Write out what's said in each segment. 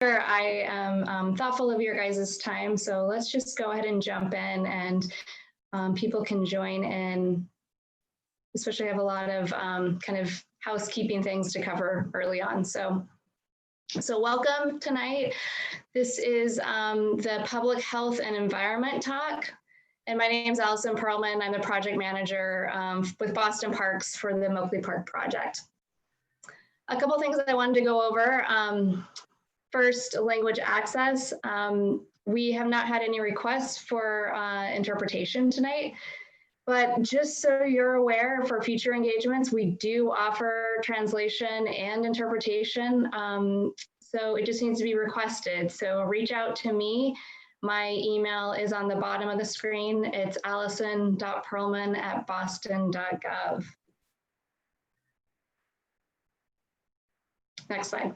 I am thoughtful of your guys' time, so let's just go ahead and jump in, and people can join in, especially I have a lot of kind of housekeeping things to cover early on. So welcome tonight. This is the Public Health and Environment Talk. And my name is Allison Perlman. I'm the project manager with Boston Parks for the Moakley Park project. A couple things that I wanted to go over. First, language access. We have not had any requests for interpretation tonight, but just so you're aware, for future engagements, we do offer translation and interpretation. So it just needs to be requested. So reach out to me. My email is on the bottom of the screen. It's allison.perlman@boston.gov. Next slide.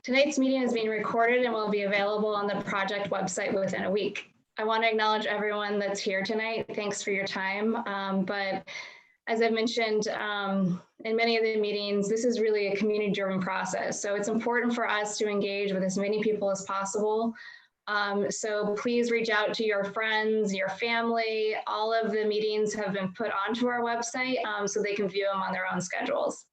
Tonight's meeting is being recorded and will be available on the project website within a week. I want to acknowledge everyone that's here tonight. Thanks for your time. But as I've mentioned in many of the meetings, this is really a community-driven process. So it's important for us to engage with as many people as possible. So please reach out to your friends, your family. All of the meetings have been put onto our website so they can view them on their own schedules.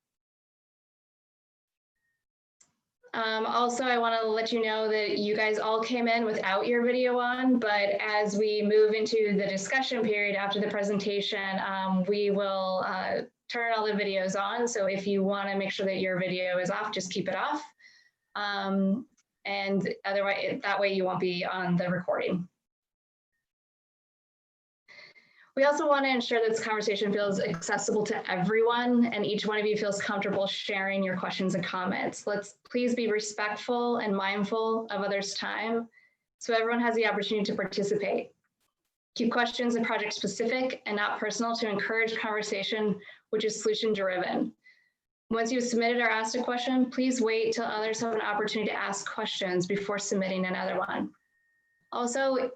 Also, I want to let you know that you guys all came in without your video on, but as we move into the discussion period after the presentation, we will turn all the videos on. So if you want to make sure that your video is off, just keep it off. And otherwise, that way you won't be on the recording. We also want to ensure that this conversation feels accessible to everyone and each one of you feels comfortable sharing your questions and comments. Let's please be respectful and mindful of others' time so everyone has the opportunity to participate. Keep questions and project specific and not personal to encourage conversation, which is solution driven. Once you've submitted or asked a question, please wait till others have an opportunity to ask questions before submitting another one. Also,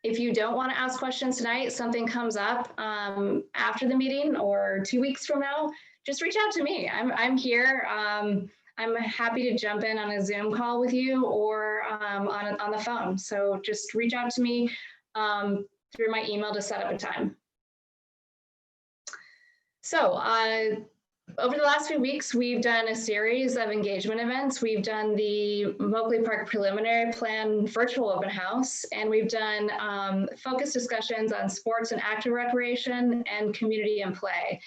if you don't want to ask questions tonight, something comes up after the meeting or 2 weeks from now, just reach out to me. I'm here. I'm happy to jump in on a Zoom call with you or on the phone. So just reach out to me through my email to set up a time. So over the last few weeks, we've done a series of engagement events. We've done the Moakley Park Preliminary Plan Virtual Open House, and we've done focused discussions on sports and active recreation and community and play.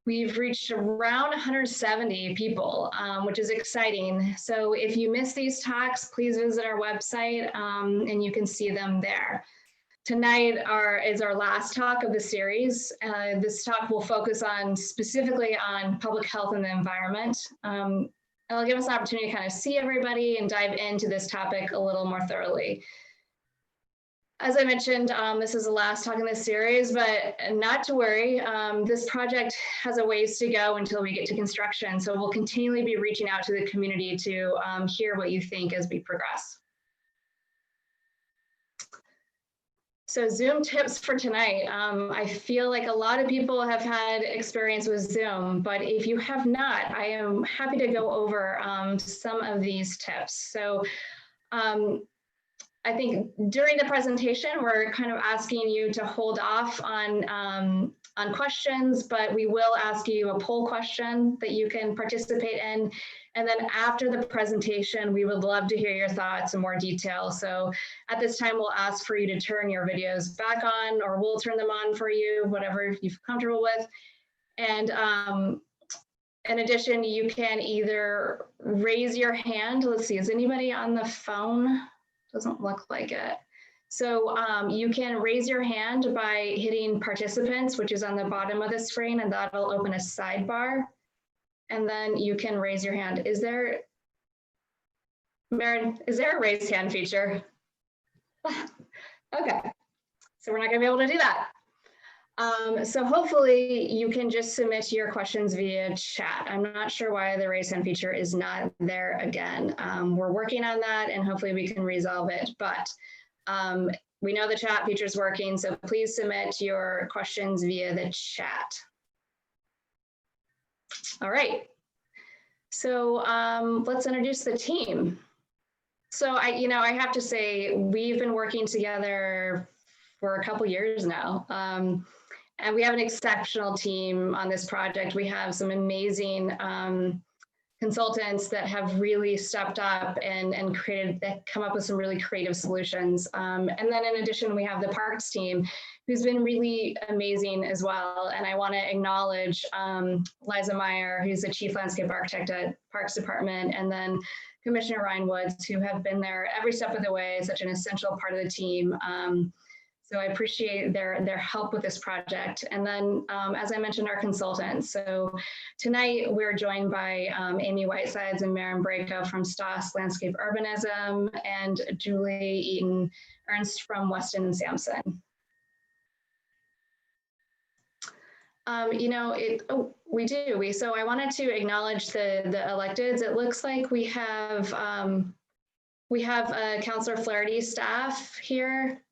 We've reached around 170 people, which is exciting. So if you missed these talks, please visit our website and you can see them there. Tonight is our last talk of the series. This talk will focus specifically on public health and the environment. It'll give us an opportunity to kind of see everybody and dive into this topic a little more thoroughly. As I mentioned, this is the last talk in this series, but not to worry. This project has a ways to go until we get to construction. So we'll continually be reaching out to the community to hear what you think as we progress. So Zoom tips for tonight. I feel like a lot of people have had experience with Zoom, but if you have not, I am happy to go over some of these tips. So I think during the presentation, we're kind of asking you to hold off on questions, but we will ask you a poll question that you can participate in. And then after the presentation, we would love to hear your thoughts in more detail. So at this time, we'll ask for you to turn your videos back on, or we'll turn them on for you, whatever you feel comfortable with. And in addition, you can either raise your hand. Let's see, is anybody on the phone? Doesn't look like it. So you can raise your hand by hitting participants, which is on the bottom of the screen, and that'll open a sidebar. And then you can raise your hand. Maren, is there a raise hand feature? Okay, so we're not gonna be able to do that. So hopefully you can just submit your questions via chat. I'm not sure why the raise hand feature is not there again. We're working on that and hopefully we can resolve it, but we know the chat feature is working, so please submit your questions via the chat. All right, so let's introduce the team. So I have to say, we've been working together for a couple years now. And we have an exceptional team on this project. We have some amazing consultants that have really stepped up and come up with some really creative solutions. And then in addition, we have the parks team, who's been really amazing as well. And I want to acknowledge Liza Meyer, who's the Chief Landscape Architect at Parks Department, and then Commissioner Ryan Woods, who have been there every step of the way, such an essential part of the team. So I appreciate their help with this project. And then, as I mentioned, our consultants. So tonight we're joined by Amy Whitesides and Maren Brayko from Stoss Landscape Urbanism, and Julie Eaton Ernst from Weston and Sampson. We do. So I wanted to acknowledge the electeds. It looks like we have Councillor Flaherty's staff here.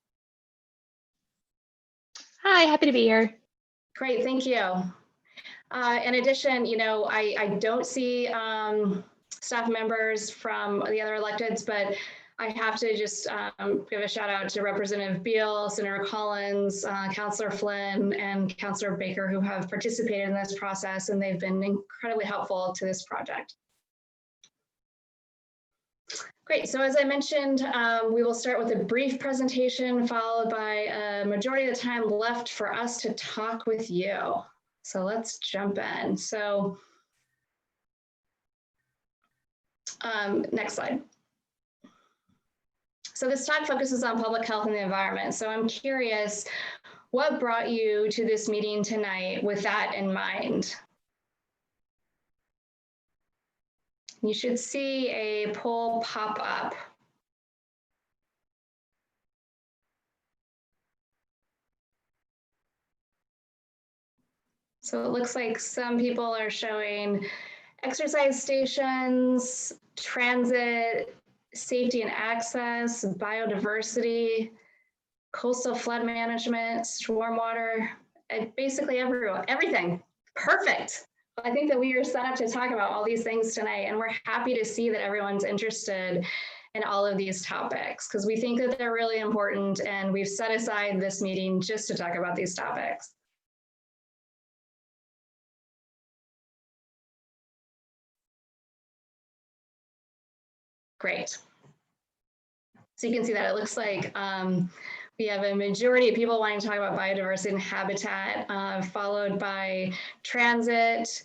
Hi, happy to be here. Great, thank you. In addition, I don't see staff members from the other electeds, but I have to just give a shout out to Representative Beal, Senator Collins, Councillor Flynn, and Councillor Baker, who have participated in this process, and they've been incredibly helpful to this project. Great, so as I mentioned, we will start with a brief presentation followed by a majority of the time left for us to talk with you. So let's jump in. So next slide. So this talk focuses on public health and the environment. So I'm curious, what brought you to this meeting tonight with that in mind? You should see a poll pop up. So it looks like some people are showing exercise stations, transit, safety and access, biodiversity, coastal flood management, stormwater, and basically everything. Perfect. I think that we are set up to talk about all these things tonight, and we're happy to see that everyone's interested in all of these topics because we think that they're really important, and we've set aside this meeting just to talk about these topics. Great. So you can see that it looks like we have a majority of people wanting to talk about biodiversity and habitat, followed by transit,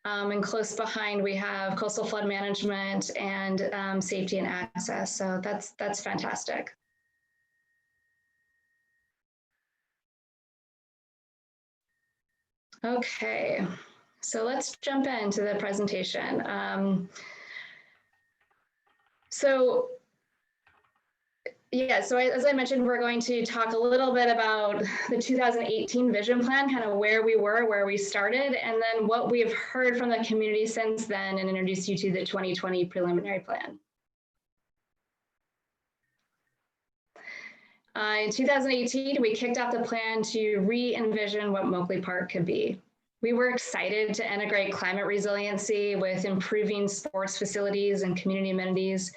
and close behind we have coastal flood management and safety and access. So that's fantastic. Okay, so let's jump into the presentation. So as I mentioned, we're going to talk a little bit about the 2018 vision plan, kind of where we were, where we started, and then what we've heard from the community since then, and introduce you to the 2020 preliminary plan. In 2018, we kicked off the plan to re-envision what Moakley Park could be. We were excited to integrate climate resiliency with improving sports facilities and community amenities.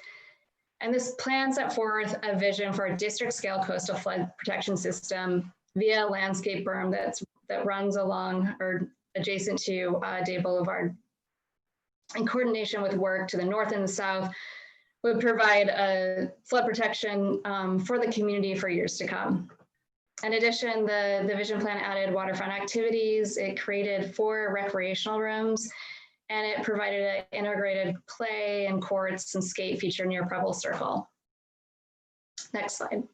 And this plan set forth a vision for a district-scale coastal flood protection system via a landscape berm that runs along or adjacent to Day Boulevard. In coordination with work to the north and the south, would provide a flood protection for the community for years to come. In addition, the vision plan added waterfront activities. It created 4 recreational rooms, and it provided an integrated play and courts and skate feature near Preble Circle. Next slide.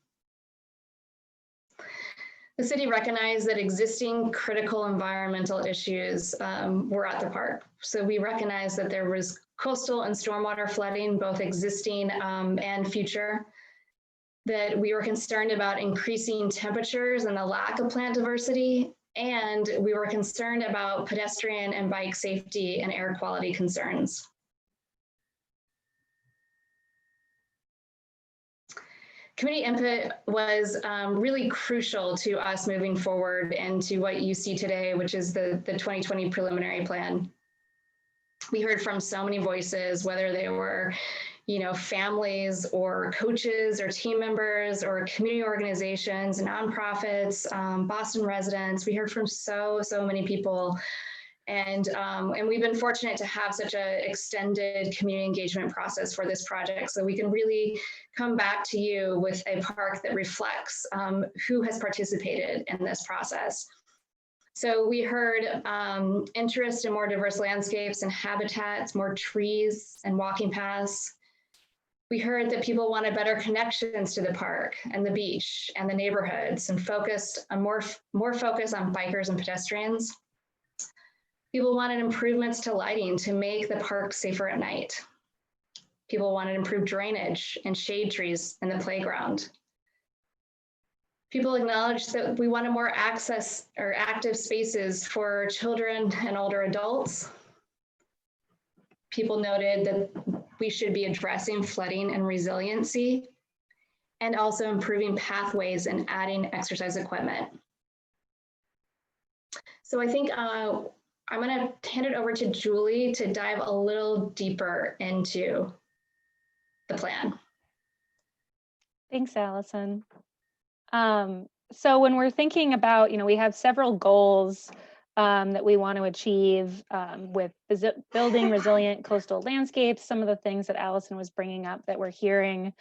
The city recognized that existing critical environmental issues were at the park. So we recognized that there was coastal and stormwater flooding, both existing and future, that we were concerned about increasing temperatures and the lack of plant diversity, and we were concerned about pedestrian and bike safety and air quality concerns. Community input was really crucial to us moving forward and to what you see today, which is the 2020 preliminary plan. We heard from so many voices, whether they were families or coaches or team members or community organizations, nonprofits, Boston residents. We heard from so many people. And we've been fortunate to have such an extended community engagement process for this project, so we can really come back to you with a park that reflects who has participated in this process. So we heard interest in more diverse landscapes and habitats, more trees and walking paths. We heard that people wanted better connections to the park and the beach and the neighborhoods, and focused on more focus on bikers and pedestrians. People wanted improvements to lighting to make the park safer at night. People wanted improved drainage and shade trees in the playground. People acknowledged that we wanted more access or active spaces for children and older adults. People noted that we should be addressing flooding and resiliency, and also improving pathways and adding exercise equipment. So I think I'm going to hand it over to Julie to dive a little deeper into the plan. Thanks, Allison. So when we're thinking about, we have several goals that we want to achieve with building resilient coastal landscapes, some of the things that Allison was bringing up that we're hearing,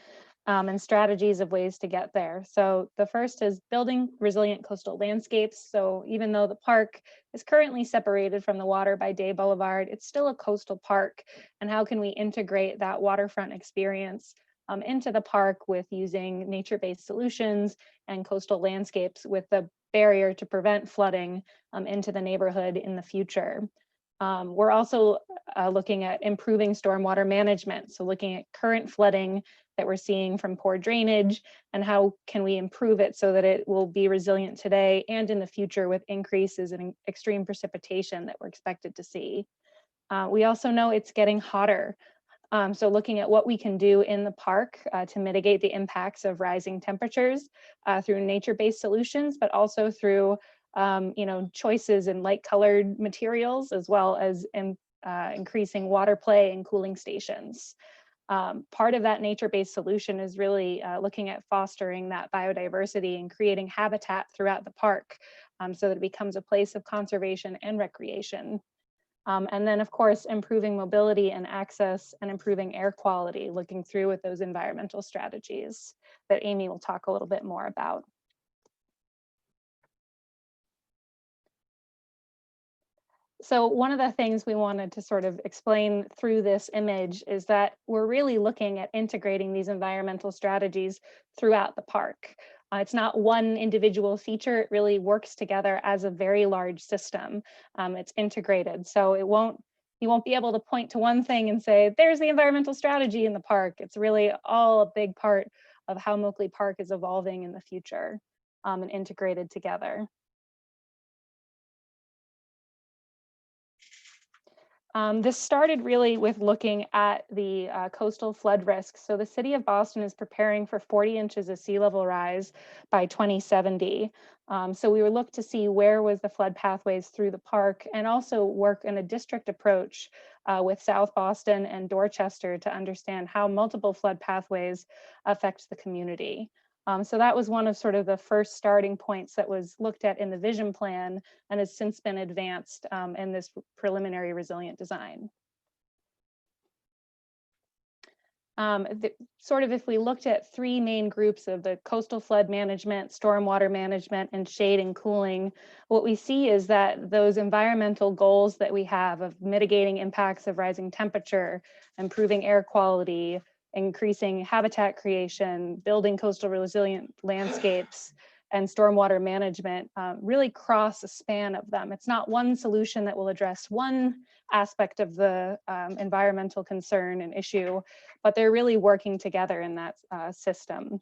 and strategies of ways to get there. So the first is building resilient coastal landscapes. So even though the park is currently separated from the water by Day Boulevard, it's still a coastal park. And how can we integrate that waterfront experience into the park with using nature-based solutions and coastal landscapes with the barrier to prevent flooding into the neighborhood in the future? We're also looking at improving stormwater management. So looking at current flooding that we're seeing from poor drainage, and how can we improve it so that it will be resilient today and in the future with increases in extreme precipitation that we're expected to see. We also know it's getting hotter. So looking at what we can do in the park to mitigate the impacts of rising temperatures through nature-based solutions, but also through choices in light-colored materials, as well as increasing water play and cooling stations. Part of that nature-based solution is really looking at fostering that biodiversity and creating habitat throughout the park so that it becomes a place of conservation and recreation. And then, of course, improving mobility and access and improving air quality, looking through with those environmental strategies that Amy will talk a little bit more about. So one of the things we wanted to sort of explain through this image is that we're really looking at integrating these environmental strategies throughout the park. It's not one individual feature, it really works together as a very large system. It's integrated, so you won't be able to point to one thing and say, there's the environmental strategy in the park. It's really all a big part of how Moakley Park is evolving in the future and integrated together. This started really with looking at the coastal flood risk. So the city of Boston is preparing for 40 inches of sea level rise by 2070. So we would look to see where was the flood pathways through the park, and also work in a district approach with South Boston and Dorchester to understand how multiple flood pathways affect the community. So that was one of sort of the first starting points that was looked at in the vision plan and has since been advanced in this preliminary resilient design. If we looked at three main groups of the coastal flood management, stormwater management, and shade and cooling, what we see is that those environmental goals that we have of mitigating impacts of rising temperature, improving air quality, increasing habitat creation, building coastal resilient landscapes, and stormwater management really cross a span of them. It's not one solution that will address one aspect of the environmental concern and issue, but they're really working together in that system.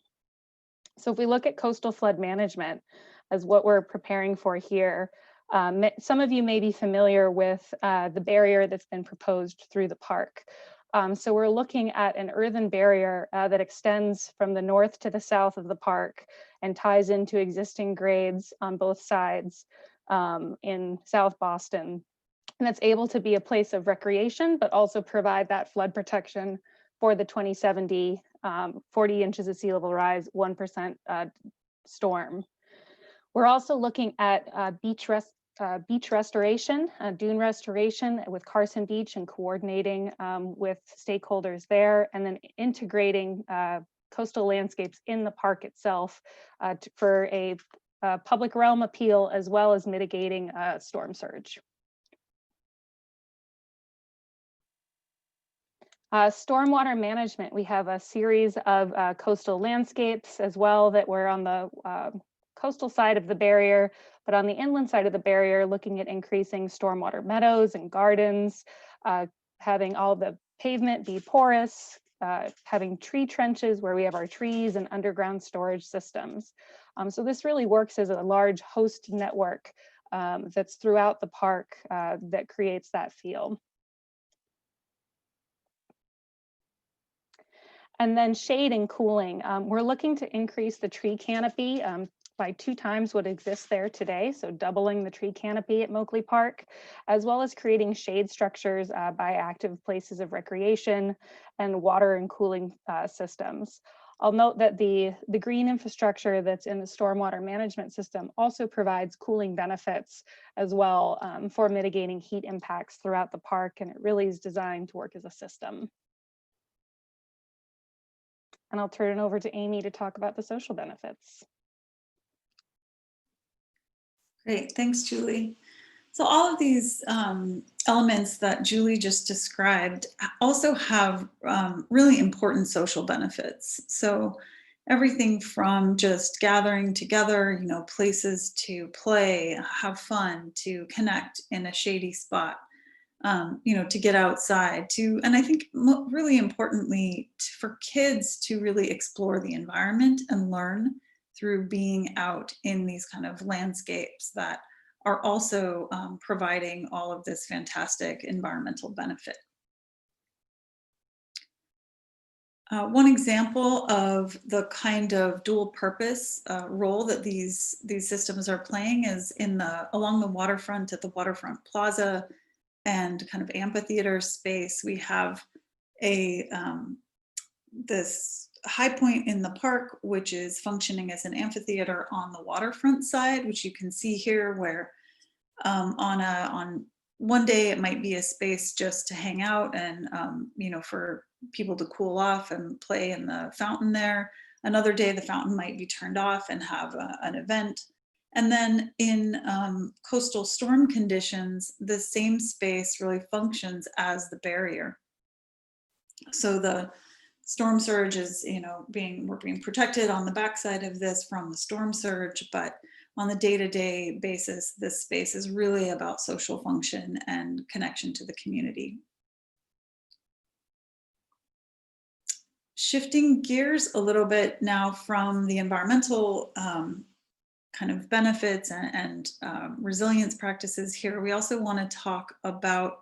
So if we look at coastal flood management as what we're preparing for here, some of you may be familiar with the barrier that's been proposed through the park. So we're looking at an earthen barrier that extends from the north to the south of the park and ties into existing grades on both sides in South Boston. And it's able to be a place of recreation, but also provide that flood protection for the 2070 40 inches of sea level rise, 1% storm. We're also looking at beach restoration, dune restoration with Carson Beach, and coordinating with stakeholders there, and then integrating coastal landscapes in the park itself for a public realm appeal, as well as mitigating storm surge. Stormwater management, we have a series of coastal landscapes as well that were on the coastal side of the barrier, but on the inland side of the barrier, looking at increasing stormwater meadows and gardens, having all the pavement be porous, having tree trenches where we have our trees, and underground storage systems. So this really works as a large host network that's throughout the park that creates that feel. And then shade and cooling. We're looking to increase the tree canopy by 2 times what exists there today, so doubling the tree canopy at Moakley Park, as well as creating shade structures by active places of recreation and water and cooling systems. I'll note that the green infrastructure that's in the stormwater management system also provides cooling benefits as well for mitigating heat impacts throughout the park, and it really is designed to work as a system. And I'll turn it over to Amy to talk about the social benefits. Great, thanks, Julie. So all of these elements that Julie just described also have really important social benefits. So everything from just gathering together, you know, places to play, have fun, to connect in a shady spot, you know, to get outside, to, and I think really importantly, for kids to really explore the environment and learn through being out in these kind of landscapes that are also providing all of this fantastic environmental benefit. One example of the kind of dual purpose role that these systems are playing is along the waterfront at the Waterfront Plaza and kind of amphitheater space. We have this high point in the park, which is functioning as an amphitheater on the waterfront side, which you can see here, where on one day it might be a space just to hang out and you know, for people to cool off and play in the fountain there. Another day the fountain might be turned off and have an event. And then in coastal storm conditions, the same space really functions as the barrier. So the storm surge is, you know, we're being protected on the backside of this from the storm surge, but on the day-to-day basis, this space is really about social function and connection to the community. Shifting gears a little bit now from the environmental kind of benefits and resilience practices here, we also want to talk about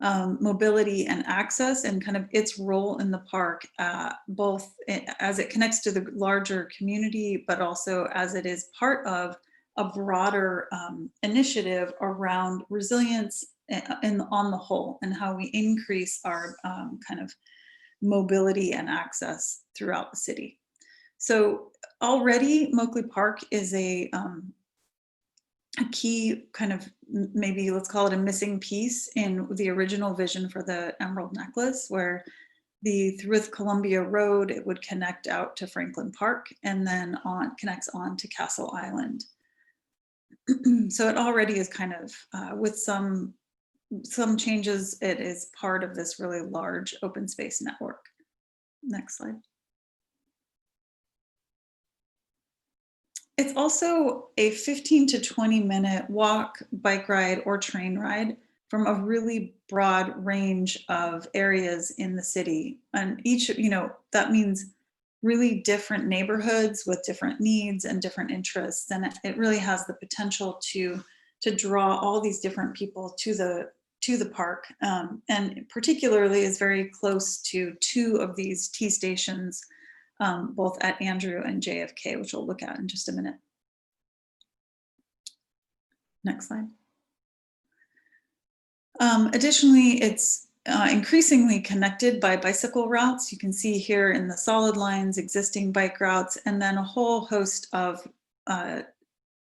mobility and access and kind of its role in the park, both as it connects to the larger community, but also as it is part of a broader initiative around resilience on the whole, and how we increase our kind of mobility and access throughout the city. So already Moakley Park is a key kind of, maybe let's call it a missing piece in the original vision for the Emerald Necklace, where with Columbia Road, it would connect out to Franklin Park and then connects on to Castle Island. So it already is kind of, with some changes, it is part of this really large open space network. Next slide. It's also a 15 to 20 minute walk, bike ride, or train ride from a really broad range of areas in the city. And each, you know, that means really different neighborhoods with different needs and different interests. And it really has the potential to draw all these different people to the park, and particularly is very close to 2 of these T stations, both at Andrew and JFK, which we'll look at in just a minute. Next slide. Additionally, it's increasingly connected by bicycle routes. You can see here in the solid lines, existing bike routes, and then a whole host of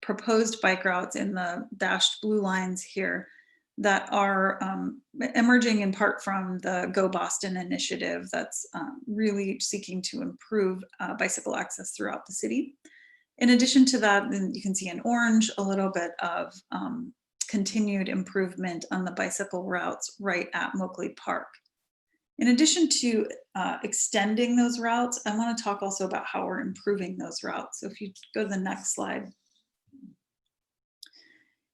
proposed bike routes in the dashed blue lines here that are emerging in part from the Go Boston initiative that's really seeking to improve bicycle access throughout the city. In addition to that, then you can see in orange a little bit of continued improvement on the bicycle routes right at Moakley Park. In addition to extending those routes, I want to talk also about how we're improving those routes. So if you go to the next slide.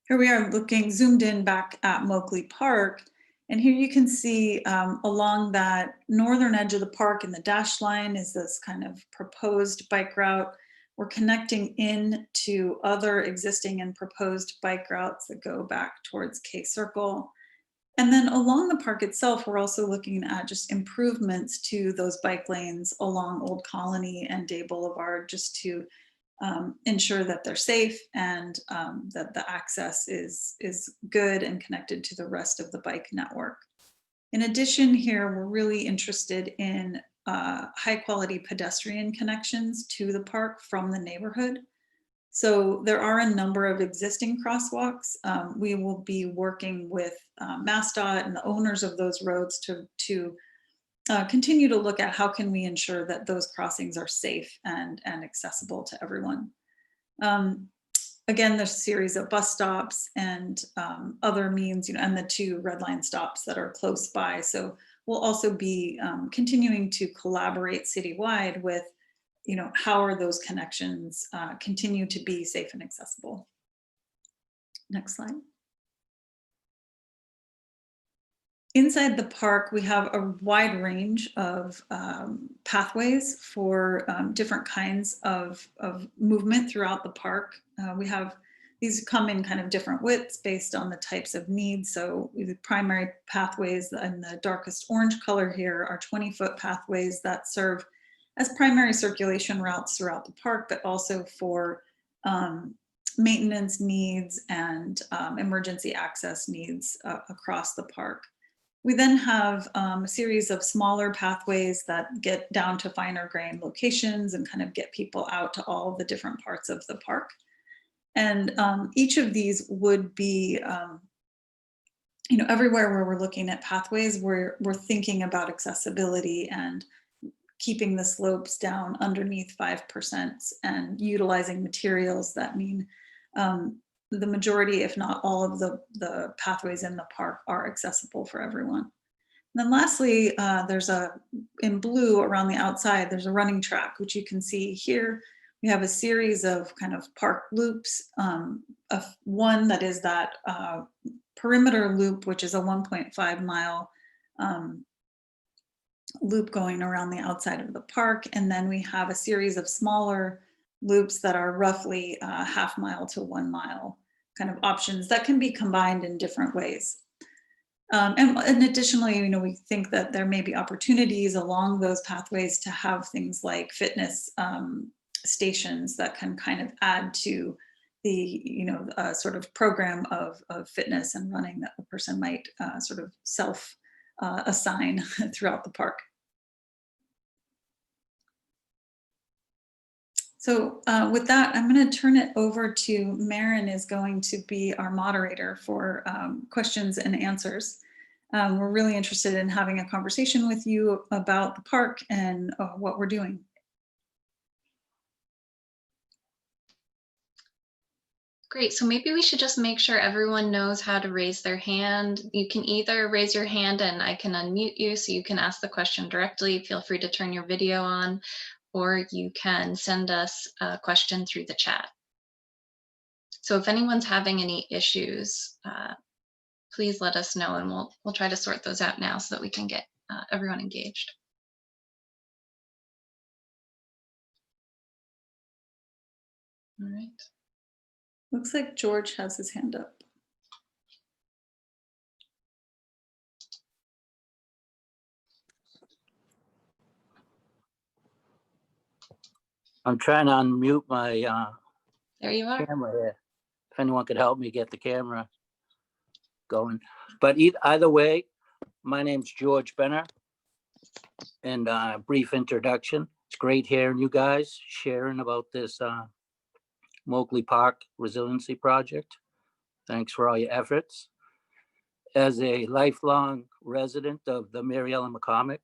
Here we are looking zoomed in back at Moakley Park. And here you can see along that northern edge of the park in the dashed line is this kind of proposed bike route. We're connecting in to other existing and proposed bike routes that go back towards K Circle. And then along the park itself, we're also looking at just improvements to those bike lanes along Old Colony and Day Boulevard, just to ensure that they're safe and that the access is good and connected to the rest of the bike network. In addition, here we're really interested in high quality pedestrian connections to the park from the neighborhood. So there are a number of existing crosswalks. We will be working with MassDOT and the owners of those roads to continue to look at how can we ensure that those crossings are safe and accessible to everyone. Again, there's a series of bus stops and other means, and the 2 red line stops that are close by. So we'll also be continuing to collaborate citywide with, how are those connections continue to be safe and accessible. Next slide. Inside the park, we have a wide range of pathways for different kinds of movement throughout the park. We have these come in kind of different widths based on the types of needs. So the primary pathways in the darkest orange color here are 20-foot pathways that serve as primary circulation routes throughout the park, but also for maintenance needs and emergency access needs across the park. We then have a series of smaller pathways that get down to finer grain locations and kind of get people out to all the different parts of the park. And each of these would be, everywhere where we're looking at pathways, we're thinking about accessibility and keeping the slopes down underneath 5% and utilizing materials that mean the majority, if not all of the pathways in the park are accessible for everyone. And then lastly, there's in blue around the outside, there's a running track, which you can see here. We have a series of kind of park loops, one that is that perimeter loop, which is a 1.5 mile loop going around the outside of the park. And then we have a series of smaller loops that are roughly half mile to 1 mile kind of options that can be combined in different ways. And additionally, we think that there may be opportunities along those pathways to have things like fitness stations that can kind of add to the sort of program of fitness and running that the person might sort of self assign throughout the park. So with that, I'm going to turn it over to Maren, is going to be our moderator for questions and answers. We're really interested in having a conversation with you about the park and what we're doing. Great, so maybe we should just make sure everyone knows how to raise their hand. You can either raise your hand and I can unmute you so you can ask the question directly. Feel free to turn your video on, or you can send us a question through the chat. So if anyone's having any issues, please let us know and we'll try to sort those out now so that we can get everyone engaged. All right. Looks like George has his hand up. I'm trying to unmute my There you are. camera here. If anyone could help me get the camera going. But either way, My name's George Benner. And a brief introduction. It's great hearing you guys sharing about this Moakley Park Resiliency Project. Thanks for all your efforts. As a lifelong resident of the Mary Ellen McCormick,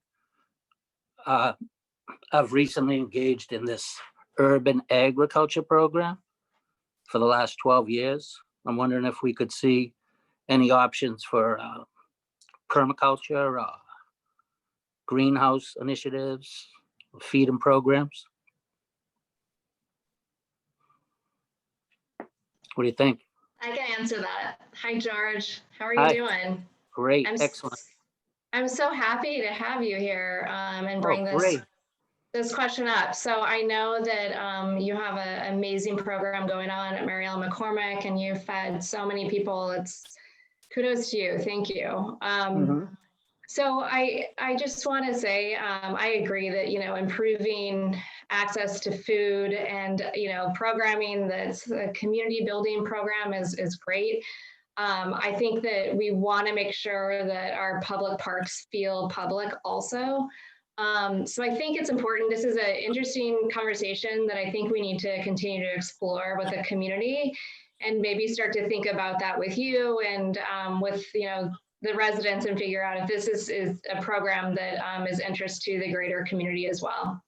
I've recently engaged in this urban agriculture program for the last 12 years. I'm wondering if we could see any options for permaculture, greenhouse initiatives, feeding programs. What do you think? I can answer that. Hi, George. How are you Hi. doing? Great, I'm excellent. I'm so happy to have you here and bring Great. this question up. So I know that you have an amazing program going on at Mary Ellen McCormick, and you've fed so many people. It's kudos to you. Thank you. So I just want to say I agree that improving access to food and programming that's a community building program is great. I think that we want to make sure that our public parks feel public also. So I think it's important. This is an interesting conversation that I think we need to continue to explore with the community, and maybe start to think about that with you and with the residents, and figure out if this is a program that is interest to the greater community as well.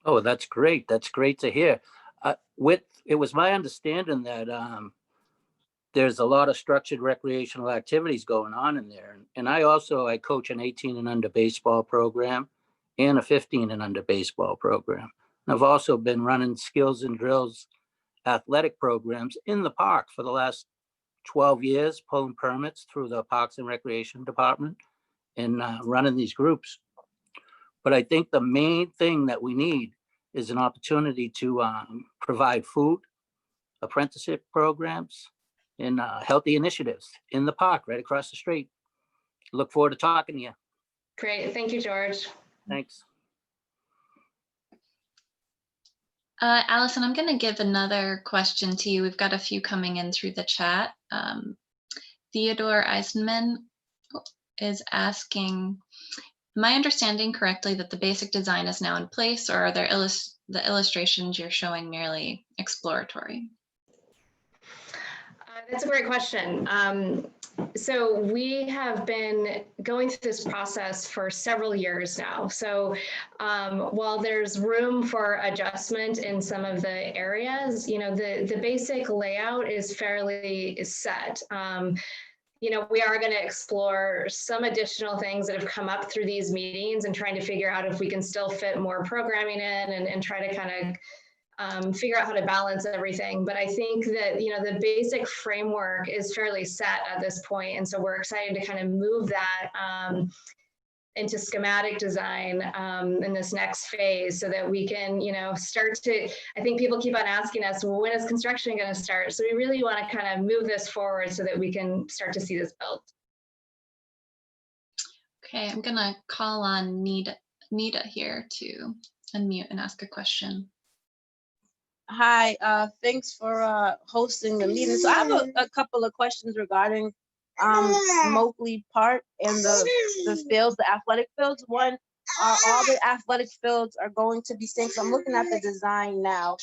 Oh, that's great. That's great to hear. It was my understanding that there's a lot of structured recreational activities going on in there. And I coach an 18 and under baseball program and a 15 and under baseball program. And I've also been running skills and drills athletic programs in the park for the last 12 years, pulling permits through the Parks and Recreation Department and running these groups. But I think the main thing that we need is an opportunity to provide food, apprenticeship programs, and healthy initiatives in the park right across the street. Look forward to talking to you. Great. Thank you, George. Thanks. Allison, I'm going to give another question to you. We've got a few coming in through the chat. Theodore Eisenman is asking, am I understanding correctly that the basic design is now in place, or are there the illustrations you're showing merely exploratory? That's a great question. So we have been going through this process for several years now. So while there's room for adjustment in some of the areas, the basic layout is fairly set. We are going to explore some additional things that have come up through these meetings, and trying to figure out if we can still fit more programming in, and try to kind of figure out how to balance everything. But I think that, the basic framework is fairly set at this point. And so we're excited to kind of move that into schematic design in this next phase, so that we can, start to, I think people keep on asking us, well, when is construction going to start? So we really want to kind of move this forward so that we can start to see this built. Okay, I'm going to call on Nita here to unmute and ask a question. Hi, thanks for hosting the meeting. So I have a couple of questions regarding Moakley Park and the fields, the athletic fields. One, are all the athletic fields are going to be synced? I'm looking at the design now.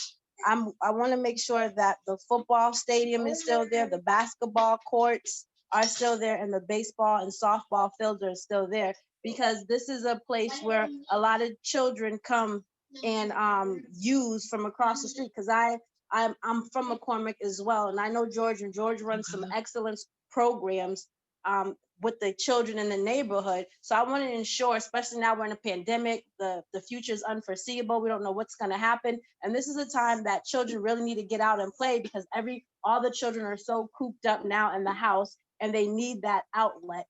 I want to make sure that the football stadium is still there, the basketball courts are still there, and the baseball and softball fields are still there, because this is a place where a lot of children come and use from across the street, because I'm from McCormick as well, and I know George runs some excellent programs with the children in the neighborhood. So I want to ensure, especially now we're in a pandemic, the future is unforeseeable. We don't know what's going to happen, and this is a time that children really need to get out and play, because all the children are so cooped up now in the house, and they need that outlet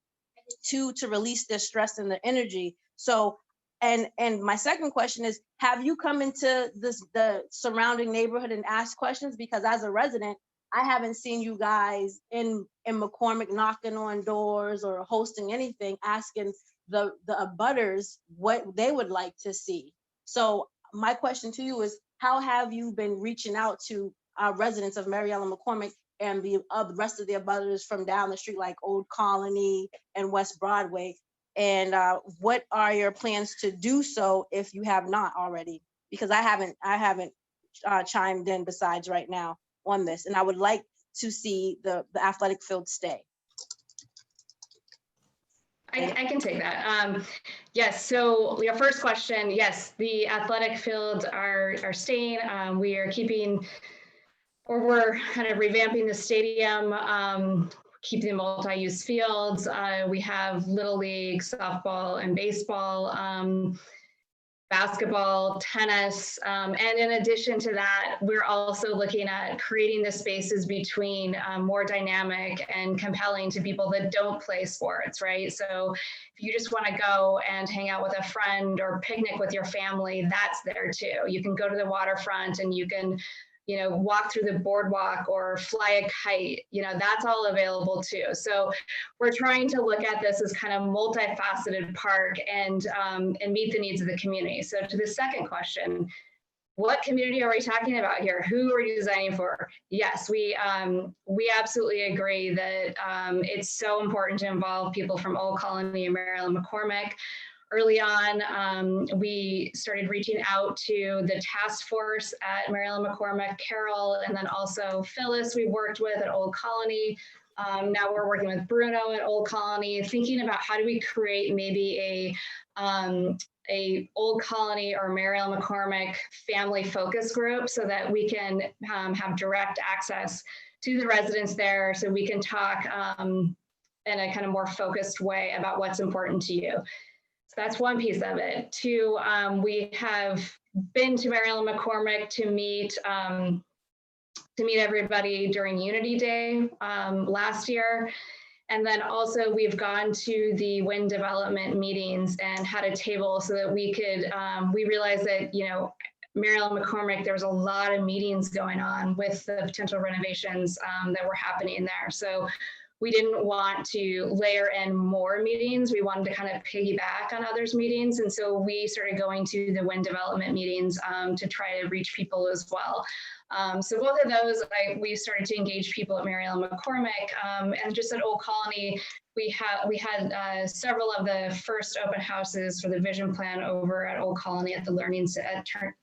to release their stress and their energy. So and my second question is, have you come into the surrounding neighborhood and asked questions? Because as a resident, I haven't seen you guys in McCormick knocking on doors or hosting anything, asking the abutters what they would like to see. So my question to you is, how have you been reaching out to our residents of Mary Ellen McCormick and the rest of the abutters from down the street, like Old Colony and West Broadway? And what are your plans to do so if you have not already? Because I haven't chimed in besides right now on this, and I would like to see the athletic field stay. I can take that. Yes, so your first question, yes, the athletic fields are staying. We are keeping, or we're kind of revamping the stadium, keeping multi-use fields. We have Little League, softball and baseball, basketball, tennis. And in addition to that, we're also looking at creating the spaces between more dynamic and compelling to people that don't play sports, right? So if you just want to go and hang out with a friend or picnic with your family, that's there too. You can go to the waterfront and you can, walk through the boardwalk or fly a kite, that's all available too. So we're trying to look at this as kind of multifaceted park and meet the needs of the community. So to the second question, what community are we talking about here? Who are we designing for? Yes, we absolutely agree that it's so important to involve people from Old Colony and Maryland McCormick. Early on, we started reaching out to the task force at Maryland McCormick, Carol, and then also Phyllis we worked with at Old Colony. Now we're working with Bruno at Old Colony, thinking about how do we create maybe a Old Colony or Maryland McCormick family focus group so that we can have direct access to the residents there so we can talk in a kind of more focused way about what's important to you. So that's one piece of it. Two, we have been to Maryland McCormick to meet everybody during Unity Day last year. And then also we've gone to the wind development meetings and had a table so that we could, we realized that, Maryland McCormick, there was a lot of meetings going on with the potential renovations that were happening there. So we didn't want to layer in more meetings. We wanted to kind of piggyback on others' meetings. And so we started going to the wind development meetings to try to reach people as well. So both of those, we started to engage people at Maryland McCormick, and just at Old Colony, we had several of the first open houses for the vision plan over at Old Colony at the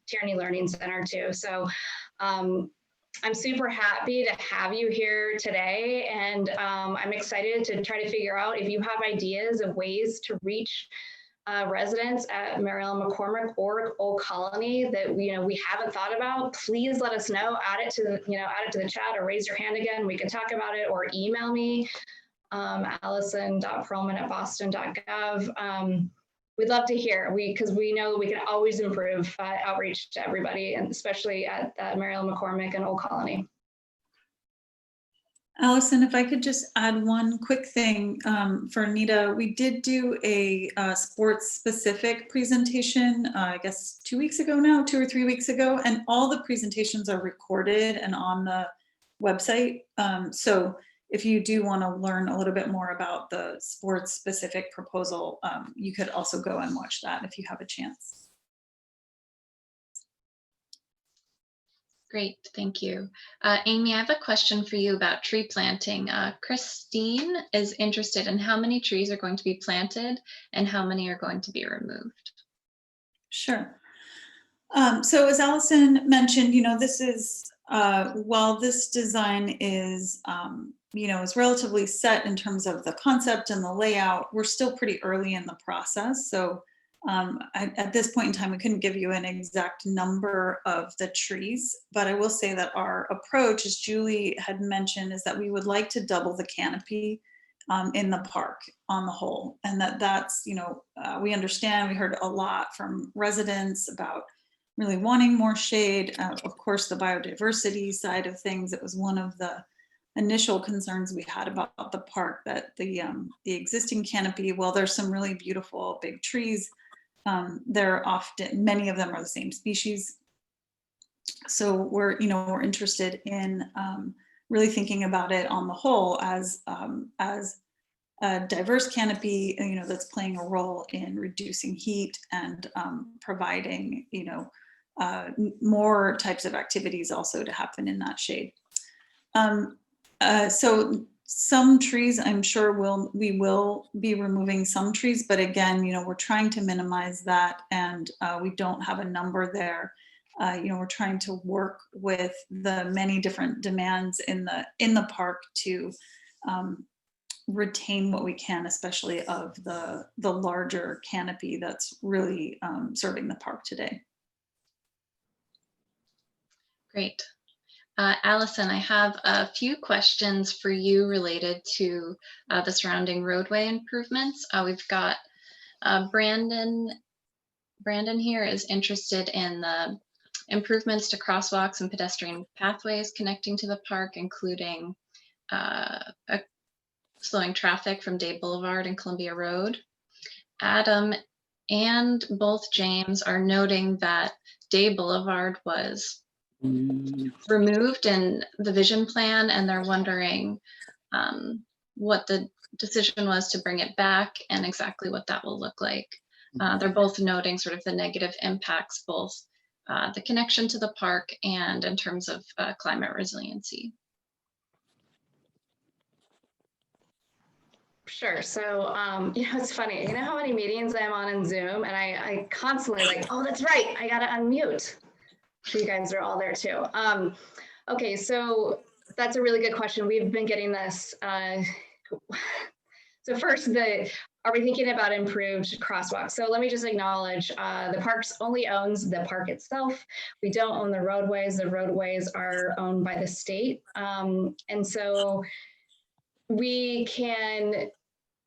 Tierney Learning Center too. So I'm super happy to have you here today, and I'm excited to try to figure out if you have ideas of ways to reach residents at Maryland McCormick or Old Colony that we haven't thought about. Please let us know. Add it to the chat or raise your hand again. We can talk about it, or email me, allison.perlman@boston.gov. We'd love to hear, because we know we can always improve outreach to everybody, and especially at Maryland McCormick and Old Colony. Allison, if I could just add one quick thing for Anita, we did do a sports-specific presentation, I guess 2 weeks ago now, 2 or 3 weeks ago, and all the presentations are recorded and on the website. So if you do want to learn a little bit more about the sports-specific proposal, you could also go and watch that if you have a chance. Great, thank you. Amy, I have a question for you about tree planting. Christine is interested in how many trees are going to be planted and how many are going to be removed. Sure. So as Allison mentioned, this is, while this design is, is relatively set in terms of the concept and the layout, we're still pretty early in the process. So at this point in time, we couldn't give you an exact number of the trees, but I will say that our approach, as Julie had mentioned, is that we would like to double the canopy in the park on the whole. And that's, we understand, we heard a lot from residents about really wanting more shade. Of course, the biodiversity side of things, it was one of the initial concerns we had about the park, that the existing canopy, well, there's some really beautiful big trees. They're often, many of them are the same species. So we're interested in really thinking about it on the whole as a diverse canopy, that's playing a role in reducing heat and providing, more types of activities also to happen in that shade. So some trees, I'm sure we will be removing some trees, but again, we're trying to minimize that, and we don't have a number there. We're trying to work with the many different demands in the park to retain what we can, especially of the larger canopy that's really serving the park today. Great. Allison, I have a few questions for you related to the surrounding roadway improvements. We've got Brandon. Brandon here is interested in the improvements to crosswalks and pedestrian pathways connecting to the park, including slowing traffic from Day Boulevard and Columbia Road. Adam and both James are noting that Day Boulevard was removed in the vision plan, and they're wondering what the decision was to bring it back and exactly what that will look like. They're both noting sort of the negative impacts, both the connection to the park and in terms of climate resiliency. Sure. So, it's funny. You know how many meetings I'm on in Zoom, and I constantly like, oh, that's right, I got to unmute. Sure, you guys are all there too. Okay, so that's a really good question. We've been getting this. So first, are we thinking about improved crosswalks? So let me just acknowledge the parks only owns the park itself. We don't own the roadways. The roadways are owned by the state. And so we can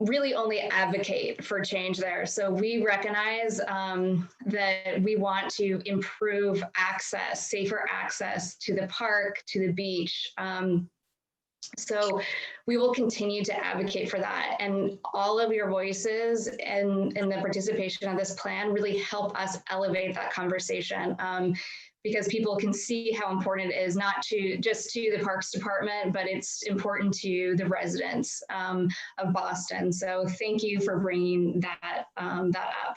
really only advocate for change there. So we recognize that we want to improve access, safer access to the park, to the beach. So we will continue to advocate for that. And all of your voices and the participation of this plan really help us elevate that conversation. Because people can see how important it is, not just to the Parks Department, but it's important to the residents of Boston. So thank you for bringing that up.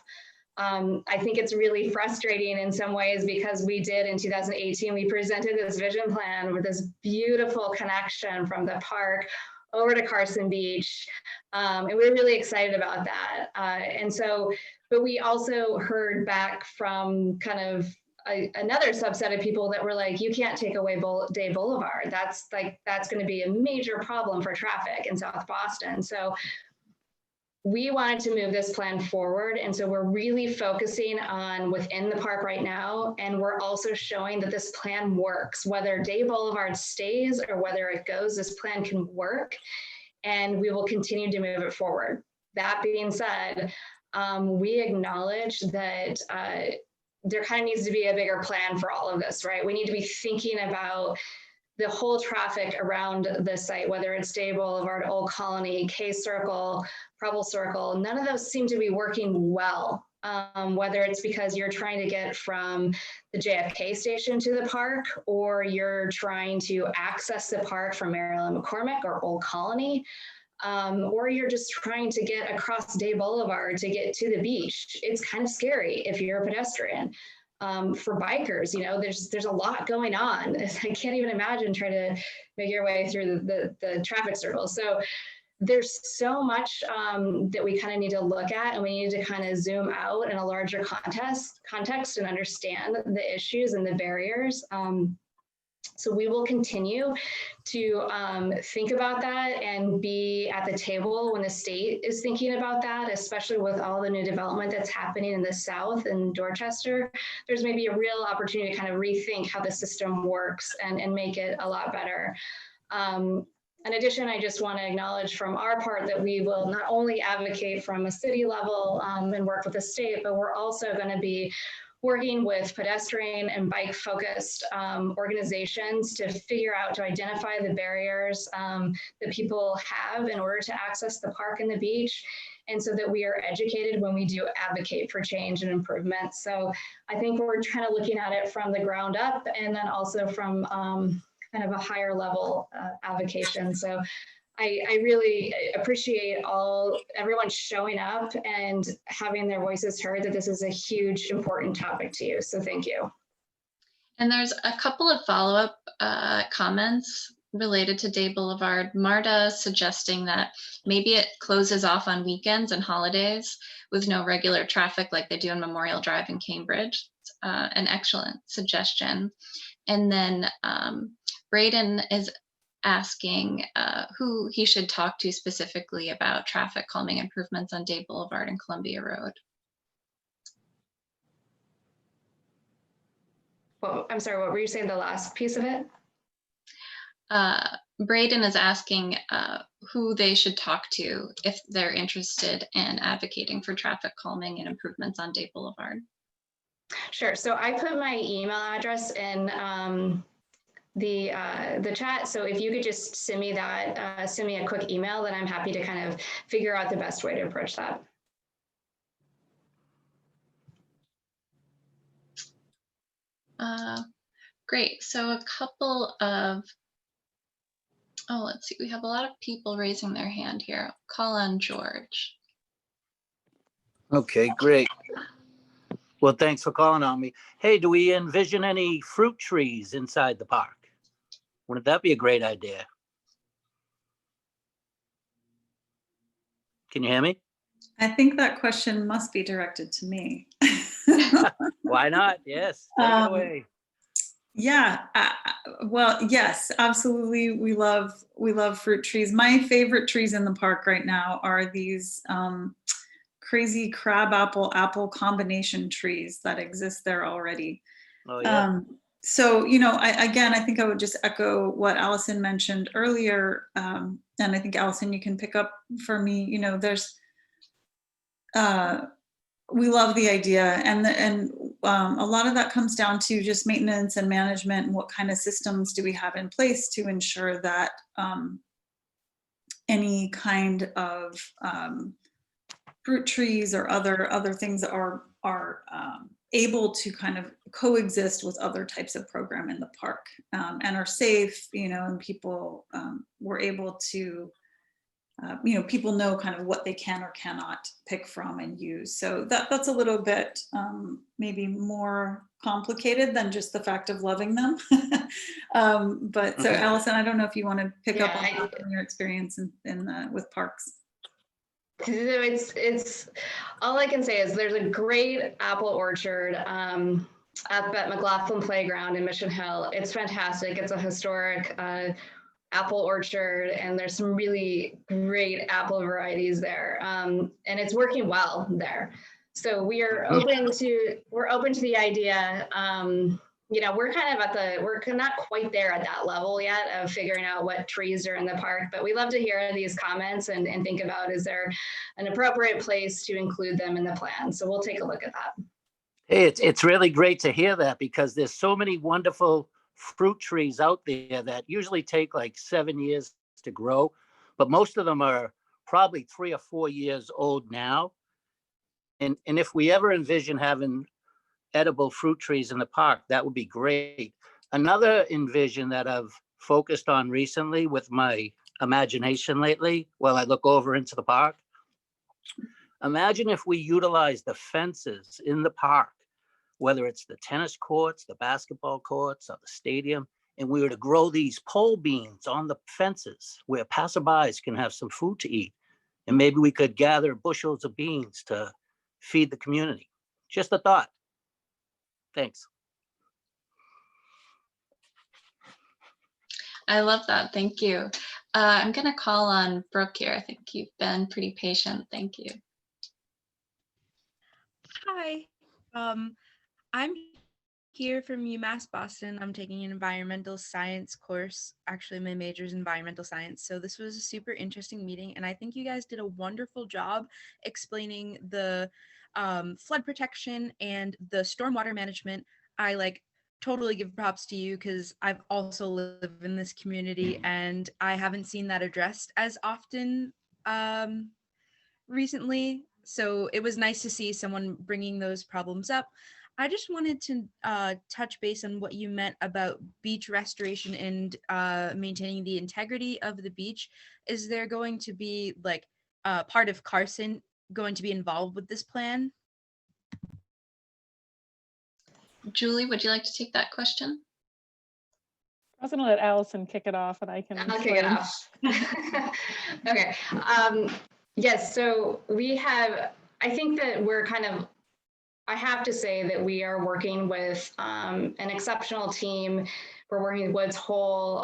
I think it's really frustrating in some ways because we did in 2018, we presented this vision plan with this beautiful connection from the park over to Carson Beach. And we were really excited about that. But we also heard back from kind of another subset of people that were like, you can't take away Day Boulevard. That's going to be a major problem for traffic in South Boston. So we wanted to move this plan forward. And so we're really focusing on within the park right now. And we're also showing that this plan works, whether Day Boulevard stays or whether it goes, this plan can work. And we will continue to move it forward. That being said, we acknowledge that there kind of needs to be a bigger plan for all of this, right? We need to be thinking about the whole traffic around the site, whether it's Day Boulevard, Old Colony, K Circle, Preble Circle. None of those seem to be working well, whether it's because you're trying to get from the JFK station to the park, or you're trying to access the park from Maryland McCormick or Old Colony. Or you're just trying to get across Day Boulevard to get to the beach. It's kind of scary if you're a pedestrian. For bikers, there's a lot going on. I can't even imagine trying to make your way through the traffic circles. So there's so much that we kind of need to look at, and we need to kind of zoom out in a larger context and understand the issues and the barriers. So we will continue to think about that and be at the table when the state is thinking about that, especially with all the new development that's happening in the South and Dorchester. There's maybe a real opportunity to kind of rethink how the system works and make it a lot better. In addition, I just want to acknowledge from our part that we will not only advocate from a city level and work with the state, but we're also going to be working with pedestrian and bike focused organizations to identify the barriers that people have in order to access the park and the beach, and so that we are educated when we do advocate for change and improvement. So I think we're kind of looking at it from the ground up, and then also from kind of a higher level avocation. So I really appreciate everyone showing up and having their voices heard, that this is a huge, important topic to you. So thank you. And there's a couple of follow-up comments related to Day Boulevard, Marta suggesting that maybe it closes off on weekends and holidays with no regular traffic like they do on Memorial Drive in Cambridge. It's, an excellent suggestion. And then Braden is asking who he should talk to specifically about traffic calming improvements on Day Boulevard and Columbia Road. Well, I'm sorry, what were you saying, the last piece of it? Braden is asking who they should talk to if they're interested in advocating for traffic calming and improvements on Day Boulevard. Sure. So I put my email address in the chat. So if you could just send me that, send me a quick email, then I'm happy to kind of figure out the best way to approach that. Great. So a couple of, oh, let's see. We have a lot of people raising their hand here. I'll call on George. Okay, great. Well, thanks for calling on me. Hey, do we envision any fruit trees inside the park? Wouldn't that be a great idea? Can you hear me? I think that question must be directed to me. Why not? Yes, take it away. Yeah, well, yes, absolutely. We love fruit trees. My favorite trees in the park right now are these crazy crab apple combination trees that exist there already. Oh, yeah. So, you know, I think I would just echo what Allison mentioned earlier. And I think, Allison, you can pick up for me, you know, there's, we love the idea, and a lot of that comes down to just maintenance and management, and what kind of systems do we have in place to ensure that any kind of fruit trees or other things are able to kind of coexist with other types of program in the park, and are safe, you know, and people were able to you know, people know kind of what they can or cannot pick from and use. So that's a little bit maybe more complicated than just the fact of loving them. But so Allison, I don't know if you want to pick up on your experience in with parks. It's all I can say is there's a great apple orchard up at McLaughlin Playground in Mission Hill. It's fantastic. It's a historic apple orchard, and there's some really great apple varieties there, and it's working well there. So we're open to the idea. You know, we're kind of we're not quite there at that level yet of figuring out what trees are in the park, but we love to hear these comments and think about, is there an appropriate place to include them in the plan? So we'll take a look at that. Hey, it's really great to hear that, because there's so many wonderful fruit trees out there that usually take like 7 years to grow, but most of them are probably 3 or 4 years old now. And if we ever envision having edible fruit trees in the park, that would be great. Another envision that I've focused on recently with my imagination lately, while I look over into the park, imagine if we utilize the fences in the park, whether it's the tennis courts, the basketball courts, or the stadium, and we were to grow these pole beans on the fences where passerbys can have some food to eat. And maybe we could gather bushels of beans to feed the community. Just a thought. Thanks. I love that. Thank you. I'm going to call on Brooke here. I think you've been pretty patient. Thank you. Hi. I'm here from UMass Boston. I'm taking an environmental science course. Actually, my major is environmental science. So this was a super interesting meeting, and I think you guys did a wonderful job explaining the flood protection and the stormwater management. I totally give props to you, because I've also lived in this community and I haven't seen that addressed as often recently. So it was nice to see someone bringing those problems up. I just wanted to touch base on what you meant about beach restoration and maintaining the integrity of the beach. Is there going to be part of Carson going to be involved with this plan? Julie, would you like to take that question? I was gonna let Allison kick it off and I can I'll kick it explain. off. Okay. Yes, so we have, I think that we're kind of, I have to say that we are working with an exceptional team. We're working with Wood's whole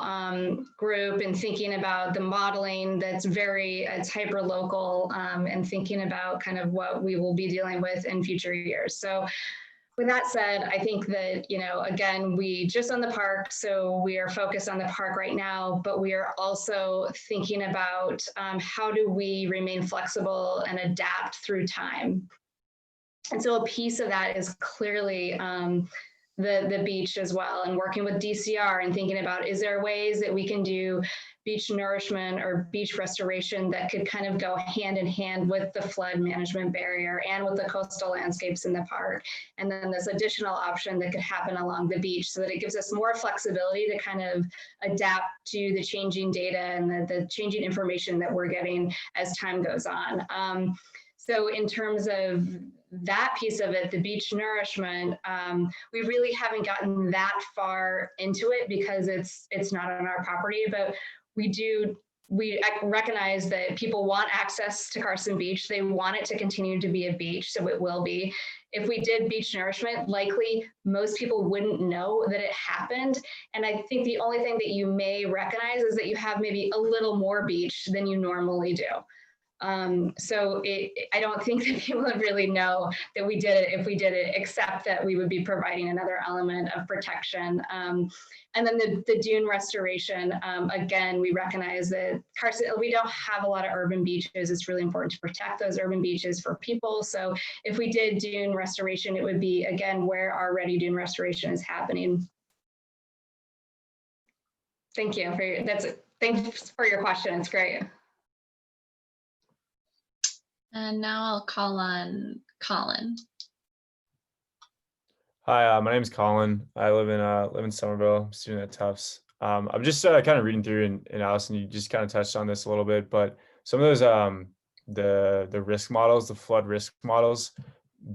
group and thinking about the modeling that's it's hyper local and thinking about kind of what we will be dealing with in future years. So with that said, I think that, you know, again, we just own the park, so we are focused on the park right now, but we are also thinking about how do we remain flexible and adapt through time. And so a piece of that is clearly the beach as well, and working with DCR and thinking about, is there ways that we can do beach nourishment or beach restoration that could kind of go hand in hand with the flood management barrier and with the coastal landscapes in the park. And then this additional option that could happen along the beach so that it gives us more flexibility to kind of adapt to the changing data and the changing information that we're getting as time goes on. So in terms of that piece of it, the beach nourishment, we really haven't gotten that far into it because it's not on our property, but we recognize that people want access to Carson Beach. They want it to continue to be a beach, so it will be. If we did beach nourishment, likely most people wouldn't know that it happened. And I think the only thing that you may recognize is that you have maybe a little more beach than you normally do. So I don't think that people would really know that we did it if we did it, except that we would be providing another element of protection. And then the dune restoration, again, we recognize that Carson, we don't have a lot of urban beaches. It's really important to protect those urban beaches for people. So if we did dune restoration, it would be, again, where our ready dune restoration is happening. Thank you thanks for your question. It's great. And now I'll call on Colin. Hi, my name is Colin. I live in Somerville. I'm a student at Tufts. I'm just kind of reading through, and Allison, you just kind of touched on this a little bit, but some of those the risk models, the flood risk models,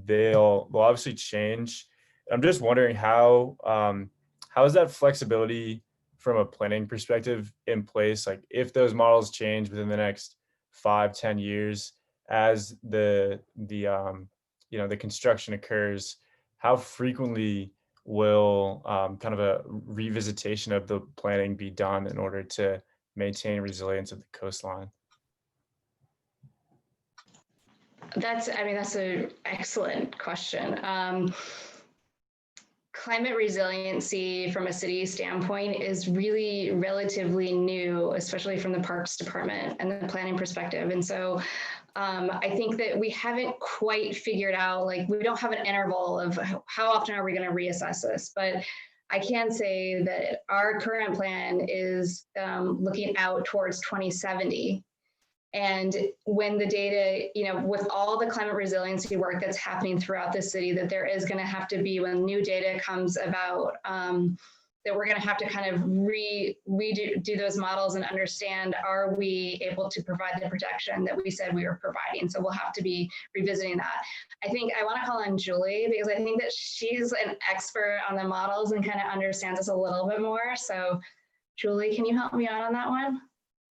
they'll obviously change. I'm just wondering how is that flexibility from a planning perspective in place? Like if those models change within the next 5-10 years as the construction occurs, how frequently will kind of a revisitation of the planning be done in order to maintain resilience of the coastline? That's an excellent question. Climate resiliency from a city standpoint is really relatively new, especially from the Parks Department and the planning perspective. And so I think that we haven't quite figured out, like, we don't have an interval of how often are we going to reassess this, but I can say that our current plan is looking out towards 2070. And when the data, with all the climate resiliency work that's happening throughout the city, that there is going to have to be, when new data comes about, that we're going to have to kind of redo those models and understand, are we able to provide the protection that we said we were providing? So we'll have to be revisiting that. I think I want to call on Julie, because I think that she's an expert on the models and kind of understands us a little bit more. So Julie, can you help me out on that one?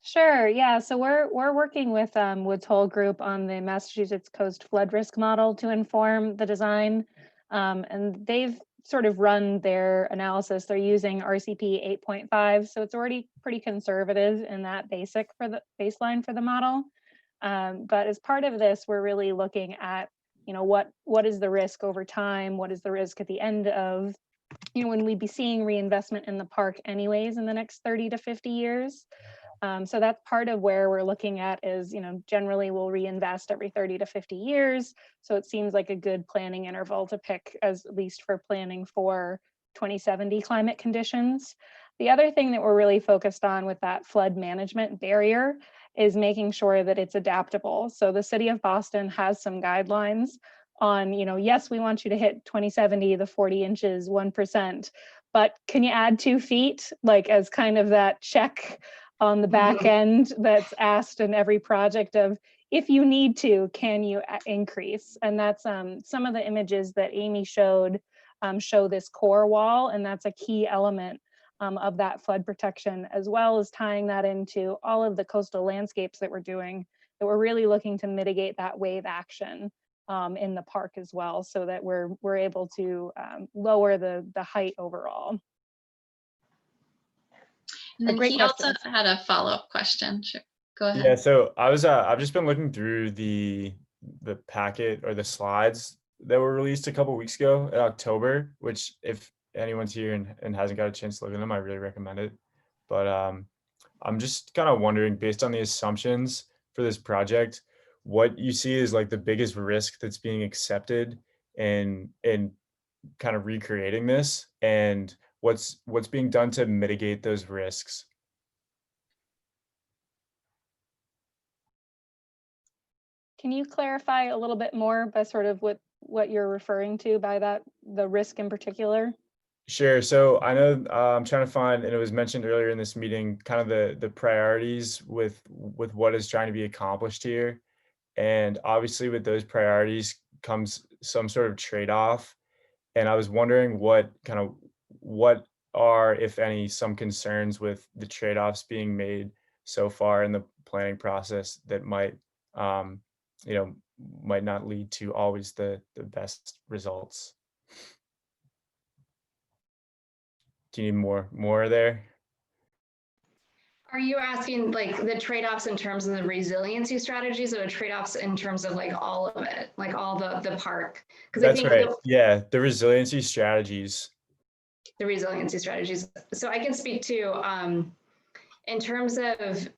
Sure. Yeah. So we're working with Woods Hole Group on the Massachusetts Coast Flood Risk Model to inform the design, and they've sort of run their analysis. They're using RCP 8.5, so it's already pretty conservative in that baseline for the model. But as part of this, we're really looking at, what is the risk over time? What is the risk at the end of, when we'd be seeing reinvestment in the park anyways in the next 30 to 50 years. So that's part of where we're looking at is, generally we'll reinvest every 30 to 50 years. So it seems like a good planning interval to pick, as at least for planning for 2070 climate conditions. The other thing that we're really focused on with that flood management barrier is making sure that it's adaptable. So the city of Boston has some guidelines on, yes, we want you to hit 2070, the 40 inches, 1%, but can you add 2 feet, like as kind of that check on the back end that's asked in every project of, if you need to, can you increase? And that's some of the images that Amy showed show this core wall, and that's a key element of that flood protection, as well as tying that into all of the coastal landscapes that we're doing, that we're really looking to mitigate that wave action in the park as well, so that we're able to lower the height overall. And then great he also questions. had a follow-up question. Sure. Go ahead. Yeah, so I've just been looking through the packet or the slides that were released a couple weeks ago in October, which if anyone's here and hasn't got a chance to look at them, I really recommend it. But I'm just kind of wondering, based on the assumptions for this project, what you see is like the biggest risk that's being accepted in kind of recreating this, and what's being done to mitigate those risks. Can you clarify a little bit more by sort of what you're referring to by that, the risk in particular? Sure. So I know I'm trying to find, and it was mentioned earlier in this meeting, kind of the priorities with what is trying to be accomplished here. And obviously with those priorities comes some sort of trade-off. And I was wondering what are, if any, some concerns with the trade-offs being made so far in the planning process that might, might not lead to always the best results. Do you need more there? Are you asking like the trade-offs in terms of the resiliency strategies, or the trade-offs in terms of like all of it, like all the park? Because I think Right. Yeah, the resiliency strategies. the resiliency strategies. So I can speak to in terms of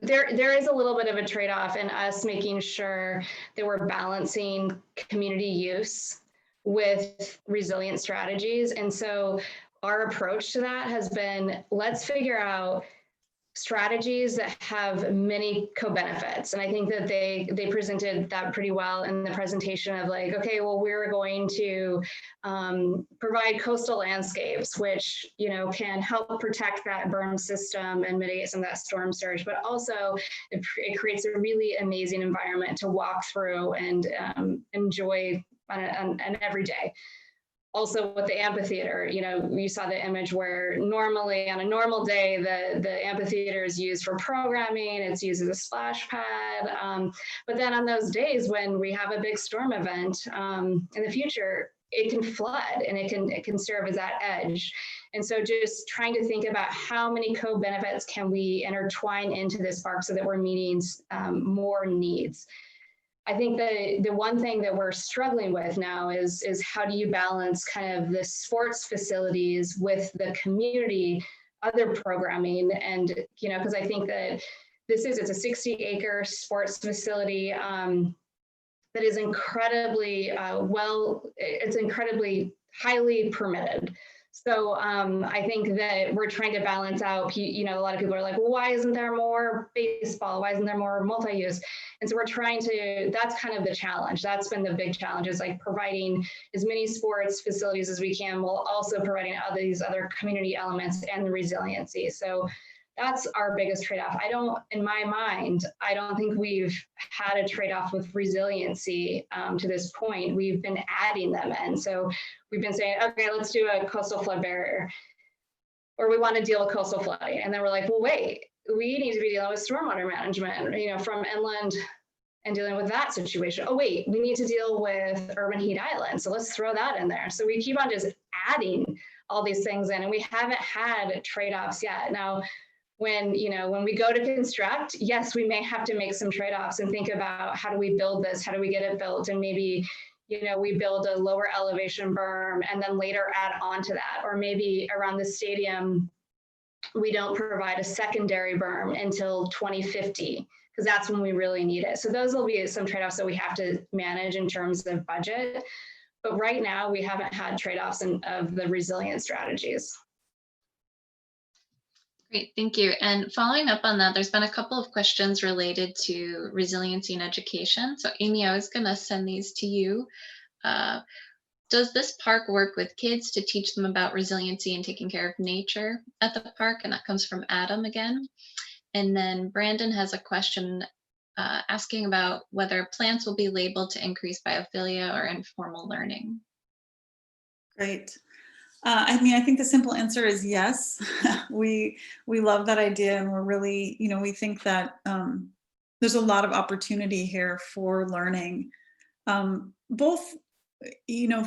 there is a little bit of a trade-off in us making sure that we're balancing community use with resilient strategies. And so our approach to that has been, let's figure out strategies that have many co-benefits. And I think that they presented that pretty well in the presentation of like, okay, well, we're going to provide coastal landscapes, which, you know, can help protect that berm system and mitigate some of that storm surge, but also it creates a really amazing environment to walk through and enjoy on every day. Also with the amphitheater, you know, you saw the image where normally on a normal day, the amphitheater is used for programming, it's used as a splash pad. But then on those days when we have a big storm event in the future, it can flood and it can serve as that edge. And so just trying to think about how many co-benefits can we intertwine into this park so that we're meeting more needs. I think the one thing that we're struggling with now is how do you balance kind of the sports facilities with the community, other programming, and, you know, because I think that it's a 60-acre sports facility that is incredibly it's incredibly highly permitted. So I think that we're trying to balance out, you know, a lot of people are like, well, why isn't there more baseball? Why isn't there more multi-use? And so we're trying to, that's kind of the challenge. That's been the big challenge, is like providing as many sports facilities as we can, while also providing these other community elements and the resiliency. So that's our biggest trade-off. In my mind, I don't think we've had a trade-off with resiliency to this point. We've been adding them in. So we've been saying, okay, let's do a coastal flood barrier, or we want to deal with coastal flooding. And then we're like, well, wait, we need to be dealing with stormwater management, you know, from inland and dealing with that situation. Oh, wait, we need to deal with urban heat islands. So let's throw that in there. So we keep on just adding all these things in, and we haven't had trade-offs yet. Now, when we go to construct, yes, we may have to make some trade-offs and think about how do we build this? How do we get it built? And maybe, you know, we build a lower elevation berm and then later add on to that. Or maybe around the stadium, we don't provide a secondary berm until 2050, because that's when we really need it. So those will be some trade-offs that we have to manage in terms of budget. But right now, we haven't had trade-offs of the resilient strategies. Great, thank you. And following up on that, there's been a couple of questions related to resiliency and education. So Amy, I was going to send these to you. Does this park work with kids to teach them about resiliency and taking care of nature at the park? And that comes from Adam again. And then Brandon has a question asking about whether plants will be labeled to increase biophilia or informal learning. Great. I mean, I think the simple answer is yes. we love that idea, and we're really, we think that there's a lot of opportunity here for learning, both,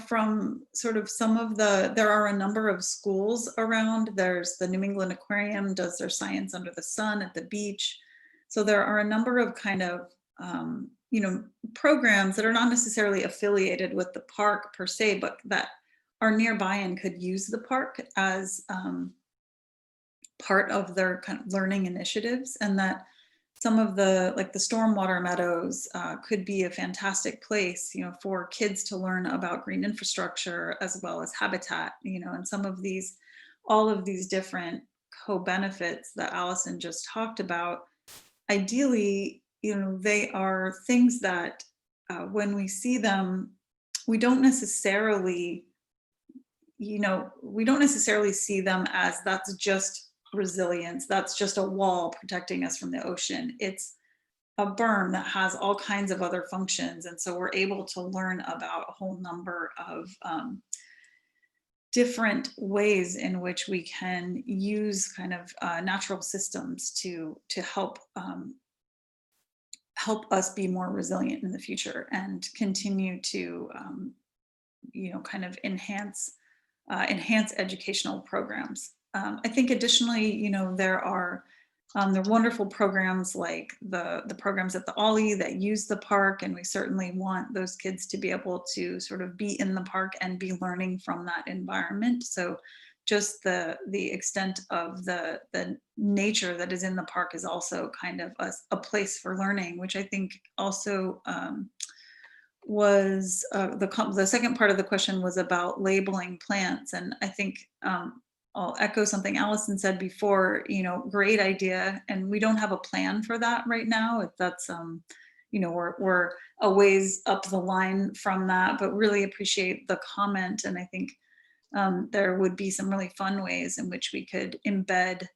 from sort of there are a number of schools around. There's the New England Aquarium does their science under the sun at the beach. So there are a number of kind of, programs that are not necessarily affiliated with the park per se, but that are nearby and could use the park as part of their kind of learning initiatives, and that some of the stormwater meadows could be a fantastic place, for kids to learn about green infrastructure as well as habitat, and all of these different co-benefits that Allison just talked about. Ideally, they are things that when we see them, we don't necessarily see them as that's just resilience, that's just a wall protecting us from the ocean. It's a berm that has all kinds of other functions. And so we're able to learn about a whole number of different ways in which we can use kind of natural systems to help us be more resilient in the future and continue to kind of enhance educational programs. I think additionally, there are wonderful programs like the programs at the Ollie that use the park, and we certainly want those kids to be able to sort of be in the park and be learning from that environment. So just the extent of the nature that is in the park is also kind of a place for learning, which I think also was the second part of the question was about labeling plants. And I think I'll echo something Allison said before, great idea. And we don't have a plan for that right now. That's, we're a ways up the line from that, but really appreciate the comment. And I think there would be some really fun ways in which we could embed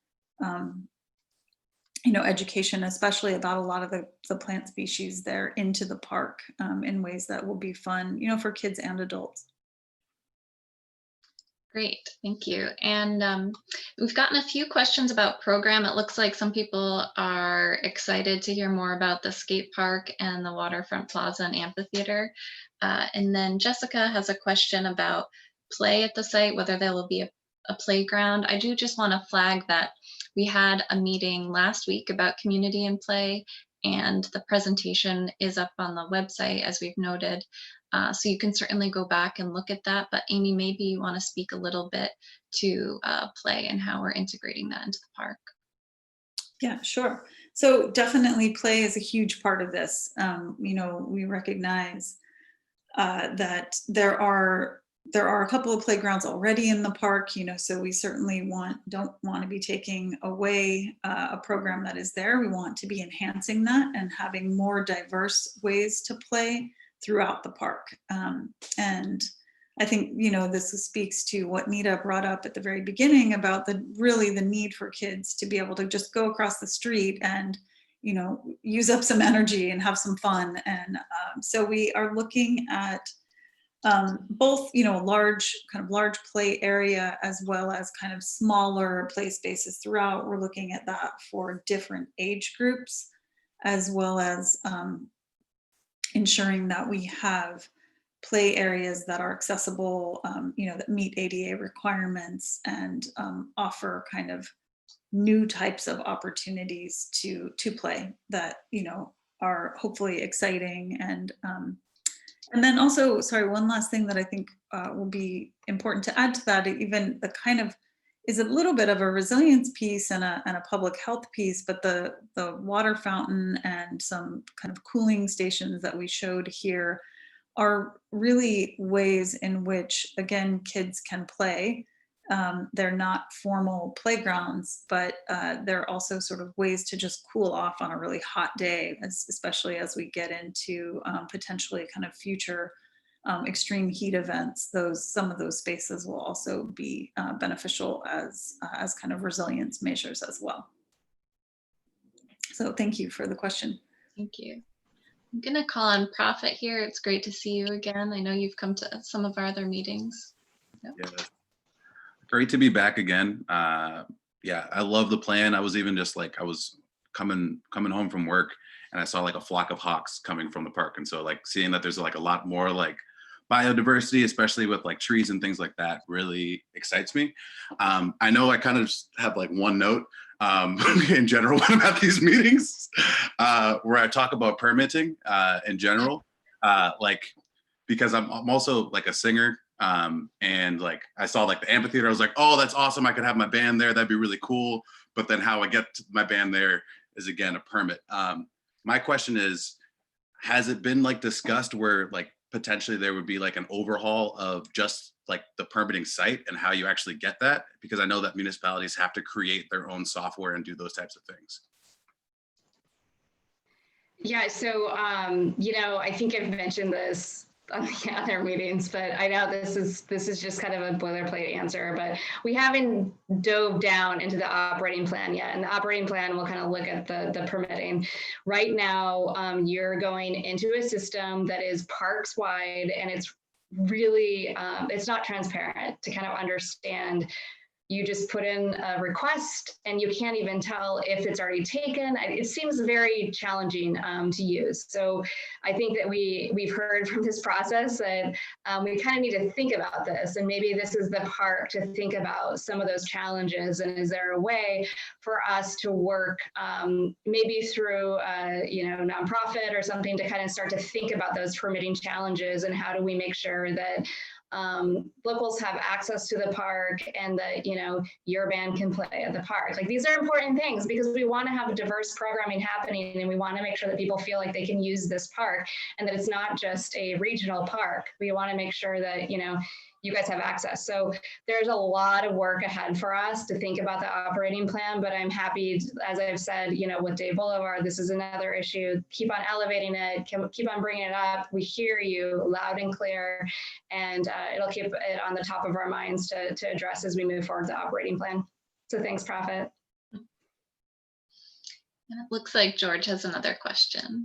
education, especially about a lot of the plant species there, into the park in ways that will be fun, for kids and adults. Great, thank you. And we've gotten a few questions about program. It looks like some people are excited to hear more about the skate park and the waterfront plaza and amphitheater. And then Jessica has a question about play at the site, whether there will be a playground. I do just want to flag that we had a meeting last week about community and play, and the presentation is up on the website, as we've noted. So you can certainly go back and look at that. But Amy, maybe you want to speak a little bit to play and how we're integrating that into the park. Yeah, sure. So definitely play is a huge part of this. We recognize that there are a couple of playgrounds already in the park, so we certainly don't want to be taking away a program that is there. We want to be enhancing that and having more diverse ways to play throughout the park. And I think, this speaks to what Nita brought up at the very beginning about the need for kids to be able to just go across the street and, use up some energy and have some fun. And so we are looking at both, large play area as well as kind of smaller play spaces throughout. We're looking at that for different age groups, as well as ensuring that we have play areas that are accessible, that meet ADA requirements and offer kind of new types of opportunities to play that, are hopefully exciting. And then also, sorry, one last thing that I think will be important to add to that, even the kind of is a little bit of a resilience piece and a public health piece, but the water fountain and some kind of cooling stations that we showed here are really ways in which, again, kids can play. They're not formal playgrounds, but they're also sort of ways to just cool off on a really hot day, especially as we get into potentially kind of future extreme heat events. Some of those spaces will also be beneficial as kind of resilience measures as well. So thank you for the question. Thank you. I'm going to call on Prophet here. It's great to see you again. I know you've come to some of our other meetings. Yep. Yeah. Great to be back again. Yeah, I love the plan. I was even just like, I was coming home from work and I saw like a flock of hawks coming from the park. And so like seeing that there's like a lot more like biodiversity, especially with like trees and things like that, really excites me. I know I kind of just have like one note in general when I'm at these meetings where I talk about permitting in general, like because I'm also like a singer. And like I saw like the amphitheater, I was like, oh, that's awesome. I could have my band there. That'd be really cool. But then how I get my band there is again a permit. My question is, has it been like discussed where like potentially there would be like an overhaul of just like the permitting site and how you actually get that? Because I know that municipalities have to create their own software and do those types of things. Yeah, so, you know, I think I've mentioned this on the other meetings, but I know this is just kind of a boilerplate answer, but we haven't dove down into the operating plan yet. And the operating plan will kind of look at the permitting. Right now, you're going into a system that is parks wide, and it's really, it's not transparent to kind of understand. You just put in a request and you can't even tell if it's already taken. It seems very challenging to use. So I think that we've heard from this process that we kind of need to think about this, and maybe this is the part to think about some of those challenges. And is there a way for us to work maybe through you know, nonprofit or something to kind of start to think about those permitting challenges, and how do we make sure that locals have access to the park, and that, you know, your band can play at the park. Like, these are important things because we want to have a diverse programming happening, and we want to make sure that people feel like they can use this park and that it's not just a regional park. We want to make sure that, you know, you guys have access. So there's a lot of work ahead for us to think about the operating plan, but I'm happy, as I've said, you know, with Dave Boulevard, this is another issue. Keep on elevating it, keep on bringing it up. We hear you loud and clear, and it'll keep it on the top of our minds to address as we move forward the operating plan. So thanks, Prophet. And it looks like George has another question.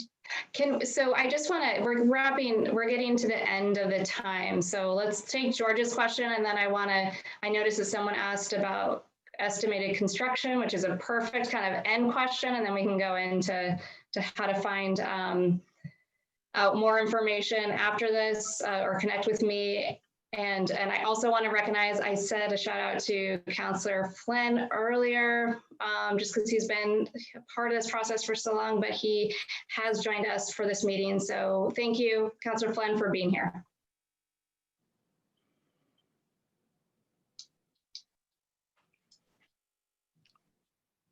So I just want to, we're getting to the end of the time. So let's take George's question. And then I noticed that someone asked about estimated construction, which is a perfect kind of end question. And then we can go into how to find out more information after this or connect with me. And I also want to recognize, I said a shout out to Councillor Flynn earlier, just because he's been part of this process for so long, but he has joined us for this meeting. So thank you, Councillor Flynn, for being here.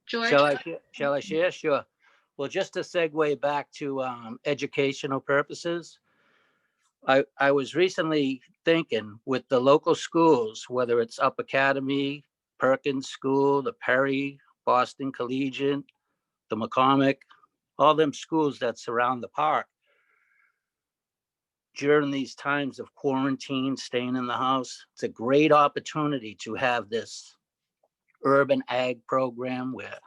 George? Shall I share? Sure. Well, just to segue back to educational purposes, I was recently thinking with the local schools, whether it's Up Academy, Perkins School, the Perry, Boston Collegiate, the McCormick, all them schools that surround the park, during these times of quarantine, staying in the house, it's a great opportunity to have this urban ag program where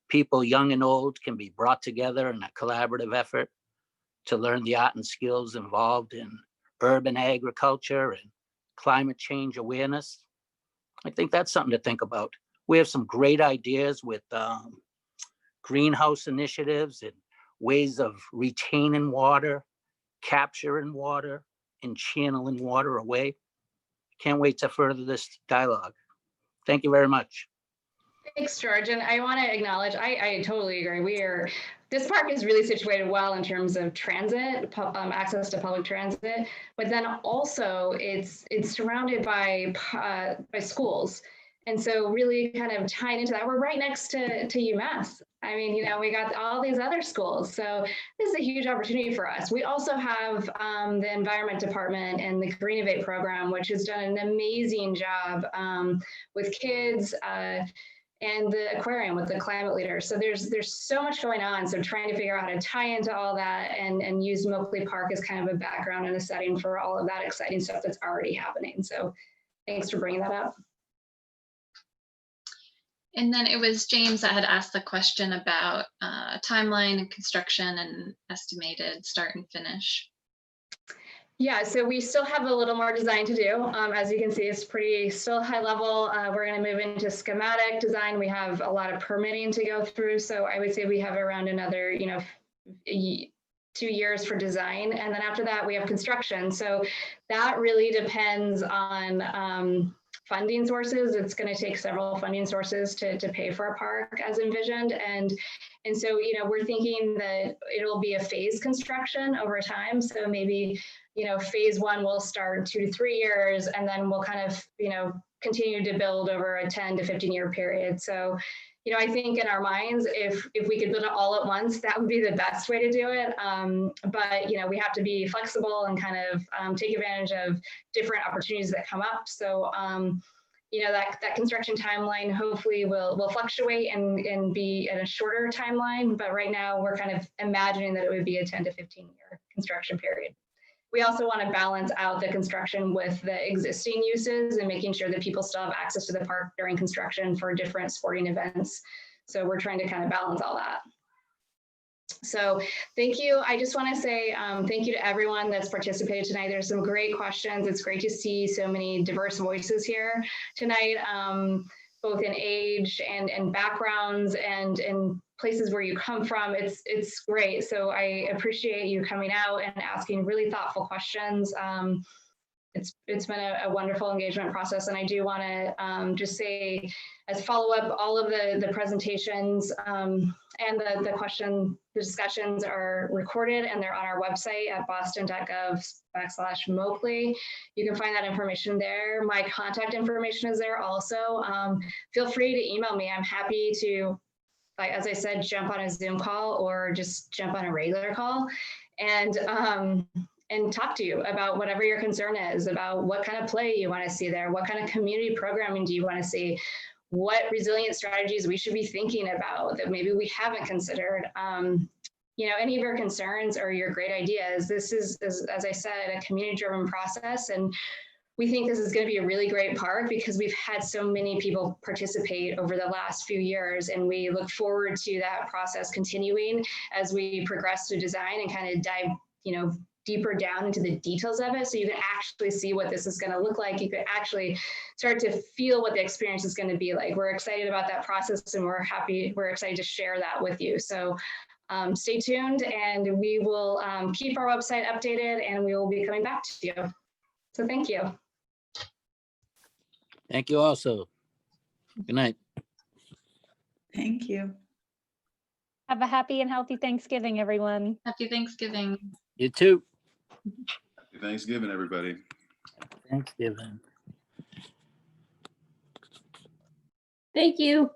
people young and old can be brought together in a collaborative effort to learn the art and skills involved in urban agriculture and climate change awareness. I think that's something to think about. We have some great ideas with greenhouse initiatives and ways of retaining water, capturing water, and channeling water away. Can't wait to further this dialogue. Thank you very much. Thanks, George. And I want to acknowledge, I totally agree. This park is really situated well in terms of transit, access to public transit, but then also it's surrounded by schools. And so really kind of tying into that, we're right next to UMass. I mean, you know, we got all these other schools. So this is a huge opportunity for us. We also have the Environment Department and the Greenovate program, which has done an amazing job with kids, and the aquarium with the climate leaders. So there's so much going on. So trying to figure out how to tie into all that and use Moakley Park as kind of a background and a setting for all of that exciting stuff that's already happening. So thanks for bringing that up. And then it was James that had asked the question about timeline and construction and estimated start and finish. Yeah, so we still have a little more design to do. As you can see, it's pretty still high level. We're going to move into schematic design. We have a lot of permitting to go through. So I would say we have around another, 2 years for design. And then after that, we have construction. So that really depends on funding sources. It's going to take several funding sources to pay for a park as envisioned. And so, we're thinking that it'll be a phase construction over time. So maybe, phase 1 will start 2 to 3 years, and then we'll kind of, continue to build over a 10 to 15 year period. So, I think in our minds, if we could build it all at once, that would be the best way to do it. But, we have to be flexible and kind of take advantage of different opportunities that come up. So, that construction timeline hopefully will fluctuate and be at a shorter timeline. But right now we're kind of imagining that it would be a 10 to 15 year construction period. We also want to balance out the construction with the existing uses and making sure that people still have access to the park during construction for different sporting events. So we're trying to kind of balance all that. So thank you. I just want to say thank you to everyone that's participated tonight. There's some great questions. It's great to see so many diverse voices here tonight, both in age and backgrounds and places where you come from. It's great. So I appreciate you coming out and asking really thoughtful questions. It's been a wonderful engagement process. And I do want to just say, as follow-up, all of the presentations and the discussions are recorded, and they're on our website at boston.gov/Moakley. You can find that information there. My contact information is there also. Feel free to email me. I'm happy to, like, as I said, jump on a Zoom call or just jump on a regular call and talk to you about whatever your concern is, about what kind of play you want to see there, what kind of community programming do you want to see, what resilient strategies we should be thinking about that maybe we haven't considered. Any of your concerns or your great ideas. This is, as I said, a community-driven process, and we think this is going to be a really great park because we've had so many people participate over the last few years, and we look forward to that process continuing as we progress through design and kind of dive, deeper down into the details of it, so you can actually see what this is going to look like. You can actually start to feel what the experience is going to be like. We're excited about that process, and we're excited to share that with you. So stay tuned, and we will keep our website updated, and we will be coming back to you. So thank you. Thank you also. Good night. Thank you. Have a happy and healthy Thanksgiving, everyone. Happy Thanksgiving. You too. Happy Thanksgiving, everybody. Thanksgiving. Thank you.